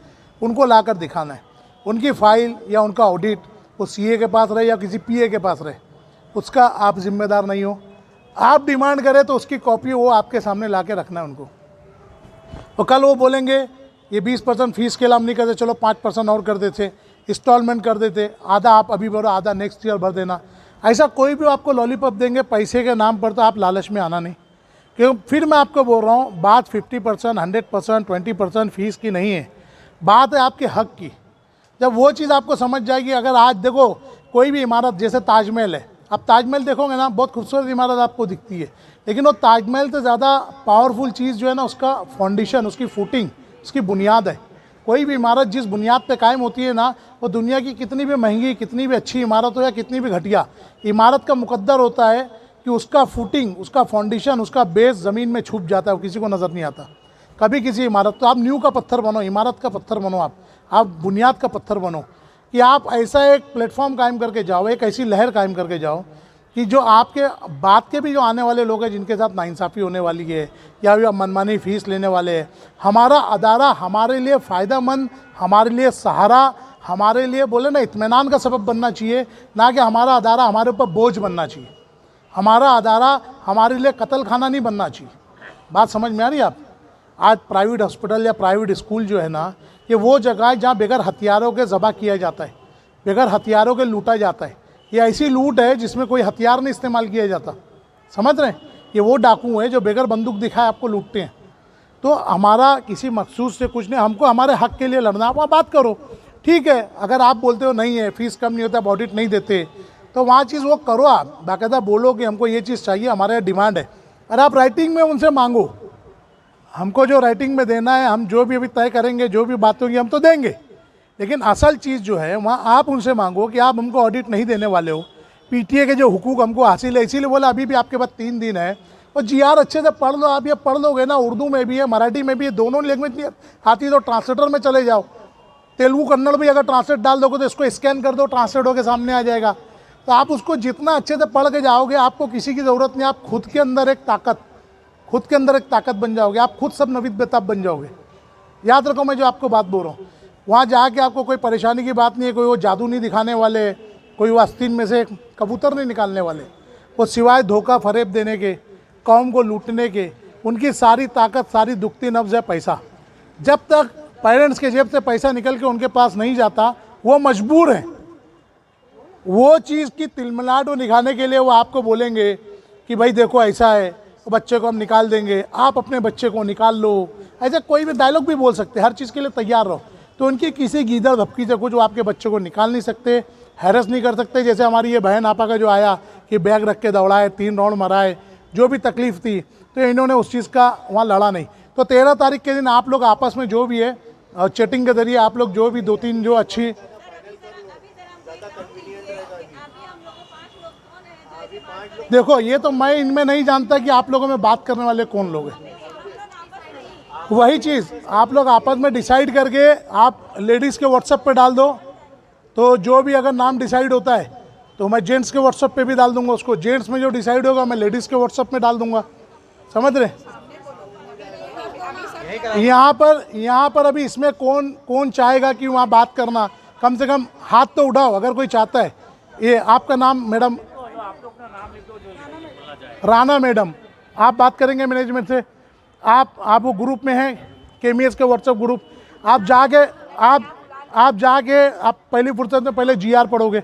उनको ला कर दिखाना है। उनकी फ़ाइल या उनका ऑडिट वो सीए के पास रहे या किसी पीए के पास रहे, उसका आप जिम्मेदार नहीं हो। आप डिमांड करें तो उसकी कॉपी वो आपके सामने ला के रखना है उनको। तो कल वो बोलेंगे ये 20% फीस के लिए हम नहीं करते, चलो 5% और कर देते, इंस्टॉलमेंट कर देते, आधा आप अभी भरो, आधा नेक्स्ट ईयर भर देना। ऐसा कोई भी आपको लॉलीपॉप देंगे पैसे के नाम पर, तो आप लालच में आना नहीं। क्योंकि फिर मैं आपको बोल रहा हूँ, बात 50%, 100%, 20% फीस की नहीं है, बात है आपके हक की। जब वो चीज़ आपको समझ जाएगी, अगर आज देखो कोई भी इमारत जैसे ताजमहल है, आप ताजमहल देखोगे ना, बहुत खूबसूरत इमारत आपको दिखती है, लेकिन वो ताजमहल से ज़्यादा पावरफुल चीज़ जो है ना, उसका फाउंडेशन, उसकी फुटिंग, उसकी बुनियाद है। कोई भी इमारत जिस बुनियाद पे कायम होती है ना, वो दुनिया की कितनी भी महंगी, कितनी भी अच्छी इमारत हो या कितनी भी घटिया इमारत का मुकद्दर होता है कि उसका फुटिंग, उसका फाउंडेशन, उसका बेस ज़मीन में छुप जाता है, वो किसी को नज़र नहीं आता कभी किसी इमारत। तो आप नींव का पत्थर बनो, इमारत का पत्थर बनो, आप बुनियाद का पत्थर बनो, कि आप ऐसा एक प्लेटफॉर्म कायम करके जाओ, एक ऐसी लहर कायम करके जाओ कि जो आपके बाद के भी जो आने वाले लोग हैं, जिनके साथ नाइंसाफ़ी होने वाली है या भी मनमानी फ़ीस लेने वाले हैं, हमारा अदारा हमारे लिए फ़ायदेमंद, हमारे लिए सहारा, हमारे लिए बोले ना इत्मीनान का सबब बनना चाहिए, ना कि हमारा अदारा हमारे ऊपर बोझ बनना चाहिए। हमारा अदारा हमारे लिए कत्ल खाना नहीं बनना चाहिए। बात समझ में आ रही है आप? आज प्राइवेट हॉस्पिटल या प्राइवेट स्कूल जो है ना, ये वो जगह है जहाँ बगैर हथियारों के ज़बह किया जाता है, बगैर हथियारों के लूटा जाता है। ये ऐसी लूट है जिसमें कोई हथियार नहीं इस्तेमाल किया जाता, समझ रहे हैं? ये वो डाकू हैं जो बगैर बंदूक दिखाए आपको लूटते हैं। तो हमारा किसी मखसूस से कुछ नहीं, हमको हमारे हक़ के लिए लड़ना। आप बात करो, ठीक है। अगर आप बोलते हो नहीं है, फ़ीस कम नहीं होता, आप ऑडिट नहीं देते, तो वहाँ चीज़ वो करो, आप बाकायदा बोलो कि हमको ये चीज़ चाहिए, हमारे डिमांड है, और आप राइटिंग में उनसे मांगो। हमको जो राइटिंग में देना है, हम जो भी अभी तय करेंगे, जो भी बात होगी हम तो देंगे, लेकिन असल चीज़ जो है वहाँ आप उनसे मांगो कि आप हमको ऑडिट नहीं देने वाले हो, पीटीए के जो हुकूक हमको हासिल है, इसीलिए बोला अभी भी आपके पास 3 दिन है, और जीआर अच्छे से पढ़ लो। आप ये पढ़ लोगे ना, उर्दू में भी है, मराठी में भी है, दोनों लैंग्वेज में आती है, तो ट्रांसलेटर में चले जाओ। तेलुगु कन्नड़ भी अगर ट्रांसलेट डाल दोगे तो इसको स्कैन कर दो, ट्रांसलेट होकर सामने आ जाएगा। तो आप उसको जितना अच्छे से पढ़ के जाओगे, आपको किसी की ज़रूरत नहीं, आप खुद के अंदर एक ताकत बन जाओगे, आप खुद सब नवीद बेताब बन जाओगे। याद रखो मैं जो आपको बात बोल रहा हूँ, वहाँ जाके आपको कोई परेशानी की बात नहीं है, कोई वो जादू नहीं दिखाने वाले, कोई वो आस्तीन में से कबूतर नहीं निकालने वाले। वो सिवाय धोखा फरेब देने के, कौम को लूटने के, उनकी सारी ताकत, सारी दुखती नब्ज़ है पैसा। जब तक पेरेंट्स के जेब से पैसा निकल के उनके पास नहीं जाता, वो मजबूर हैं। वो चीज़ की तिलमिलाहट वो निकालने के लिए वो आपको बोलेंगे कि भाई देखो ऐसा है, बच्चे को हम निकाल देंगे, आप अपने बच्चे को निकाल लो। ऐसे कोई भी डायलॉग भी बोल सकते, हर चीज़ के लिए तैयार रहो। तो उनकी किसी गीदड़ धपकी से कुछ वो आपके बच्चे को निकाल नहीं सकते, हैरेस नहीं कर सकते। जैसे हमारी ये बहन आपा का जो आया कि बैग रख के दौड़ाए, 3 राउंड मराए, जो भी तकलीफ़ थी, तो इन्होंने उस चीज़ का वहाँ लड़ा नहीं। तो 13 तारीख के दिन आप लोग आपस में जो भी है चैटिंग के ज़रिए आप लोग जो भी 2-3 जो अच्छी, देखो ये तो मैं इनमें नहीं जानता कि आप लोगों में बात करने वाले कौन लोग हैं। वही चीज़ आप लोग आपस में डिसाइड करके आप लेडीज़ के व्हाट्सएप पे डाल दो, तो जो भी अगर नाम डिसाइड होता है तो मैं जेंट्स के व्हाट्सएप पे भी डाल दूंगा उसको, जेंट्स में जो डिसाइड होगा मैं लेडीज़ के व्हाट्सएप में डाल दूंगा। समझ रहे? यहाँ पर अभी इसमें कौन चाहेगा कि वहाँ बात करना, कम से कम हाथ तो उठाओ अगर कोई चाहता है। ये आपका नाम मैडम? राना मैडम, आप बात करेंगे मैनेजमेंट से। आप वो ग्रुप में हैं, केमीएस के व्हाट्सएप ग्रुप, आप जाके आप पहली फुर्सत में पहले जीआर पढ़ोगे।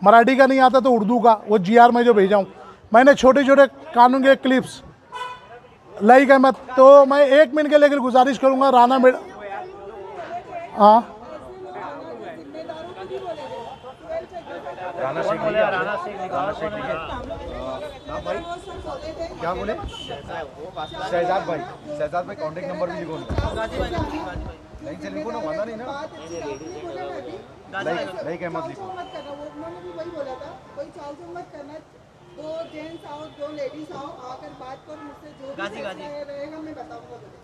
मराठी का नहीं आता तो उर्दू का, वो जीआर में जो भेजा हूँ मैंने, छोटे छोटे कानून के क्लिप्स लाइक है मत। तो मैं 1 मिनट के लेकर गुजारिश करूँगा राना मैडम। हाँ क्या बोले? शहजाद भाई कॉन्टेक्ट नंबर भी लिखो ना, नहीं से लिखो ना, वादा नहीं ना, नहीं कहमत लिखो। दो जेंट्स आओ, दो लेडीज आओ, आकर बात करो मुझसे, जो भी फैसला रहेगा मैं बताऊंगा तुम्हें।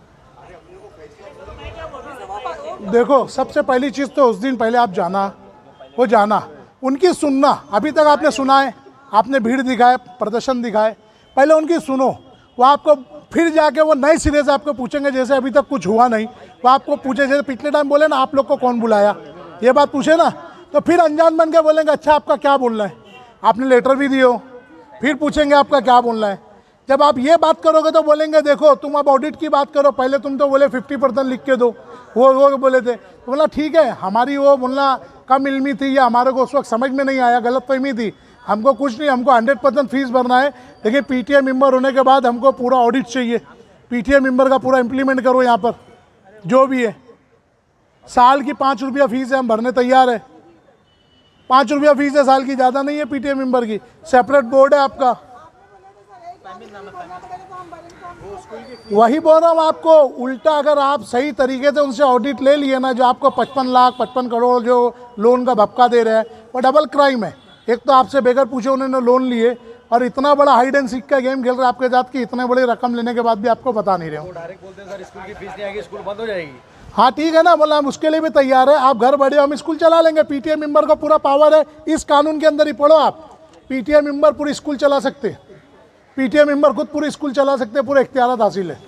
देखो, सबसे पहली चीज़ तो उस दिन पहले आप जाना, वो जाना, उनकी सुनना। अभी तक आपने सुना है, आपने भीड़ दिखाए, प्रदर्शन दिखाए, पहले उनकी सुनो। वो आपको फिर जाके वो नए सिरे से आपको पूछेंगे, जैसे अभी तक कुछ हुआ नहीं, वो आपको पूछे, जैसे पिछले टाइम बोले ना आप लोग को कौन बुलाया, ये बात पूछे ना, तो फिर अनजान बन के बोलेंगे अच्छा आपका क्या बोलना है, आपने लेटर भी दिए हो, फिर पूछेंगे आपका क्या बोलना है। जब आप ये बात करोगे तो बोलेंगे देखो तुम अब ऑडिट की बात करो, पहले तुम तो बोले 50% लिख के दो, वो बोले थे, तो बोला ठीक है, हमारी वो बोलना कम इल्मी थी या हमारे को उस वक्त समझ में नहीं आया, गलत फहमी थी, हमको कुछ नहीं, हमको 100% फीस भरना है, लेकिन पीटीए मेंबर होने के बाद हमको पूरा ऑडिट चाहिए, पीटीए मेंबर का पूरा इम्प्लीमेंट करो यहाँ पर जो भी है। साल की 5 रुपया फीस है, हम भरने तैयार है, 5 रुपया फीस है साल की, ज़्यादा नहीं है पीटीए मेंबर की, सेपरेट बोर्ड है आपका। वही बोल रहा हूँ आपको, उल्टा अगर आप सही तरीके से उनसे ऑडिट ले लिए ना, जो आपको 55 लाख 55 करोड़ जो लोन का भपका दे रहे हैं, वो डबल क्राइम है। एक तो आपसे बेगर पूछे उन्होंने लोन लिए, और इतना बड़ा हाइड एंड सीक का गेम खेल रहे हैं आपके साथ कि इतने बड़े रकम लेने के बाद भी आपको बता नहीं रहे हो। डायरेक्ट बोलते हैं सर स्कूल की फीस नहीं आएगी, स्कूल बंद हो जाएगी। हाँ ठीक है ना, बोला हम उसके लिए भी तैयार है, आप घर बैठे हम स्कूल चला लेंगे, पीटीए मेंबर का पूरा पावर है, इस कानून के अंदर ही पढ़ो आप, पीटीए मेंबर पूरी स्कूल चला सकते, पीटीए मेंबर खुद पूरी स्कूल चला सकते, पूरे इख्तियारात हासिल है,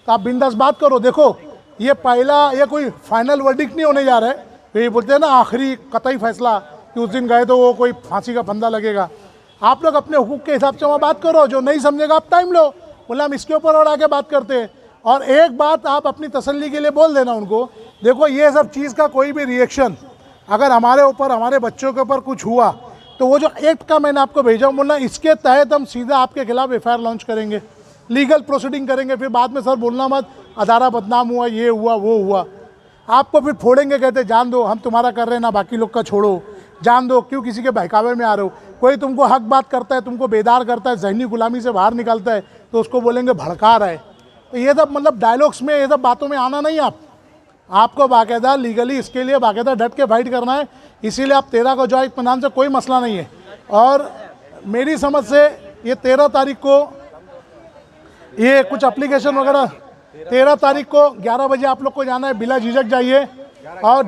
तो आप बिंदास बात करो। देखो ये पहला, ये कोई फाइनल वर्डिक्ट नहीं होने जा रहा है, ये बोलते हैं ना आखिरी कतई फैसला कि उस दिन गए तो वो कोई फांसी का फंदा लगेगा। आप लोग अपने हुकूक के हिसाब से वहाँ बात करो, जो नहीं समझेगा आप टाइम लो, बोला हम इसके ऊपर और आगे बात करते हैं। और एक बात आप अपनी तसल्ली के लिए बोल देना उनको, देखो ये सब चीज़ का कोई भी रिएक्शन अगर हमारे ऊपर, हमारे बच्चों के ऊपर कुछ हुआ, तो वो जो एक्ट का मैंने आपको भेजा हूँ, बोलना इसके तहत हम सीधा आपके खिलाफ एफआईआर लॉन्च करेंगे, लीगल प्रोसीडिंग करेंगे, फिर बाद में सर बोलना मत अदारा बदनाम हुआ, ये हुआ वो हुआ, आपको फिर फोड़ेंगे, कहते जान दो हम तुम्हारा कर रहे हैं ना, बाकी लोग का छोड़ो, जान दो, क्यों किसी के बहकावे में आ रहे हो। कोई तुमको हक बात करता है, तुमको बेदार करता है, जहनी गुलामी से बाहर निकालता है, तो उसको बोलेंगे भड़का रहा है। तो ये सब मतलब डायलॉग्स में, ये सब बातों में आना नहीं, आपको बाकायदा लीगली इसके लिए बाकायदा डट के फाइट करना है। इसीलिए आप 13 को जो इत्मीनान से कोई मसला नहीं है। और मेरी समझ से ये 13 तारीख को ये कुछ एप्लीकेशन वगैरह, 13 तारीख को 11 बजे आप लोग को जाना है, बिला झिझक जाइए और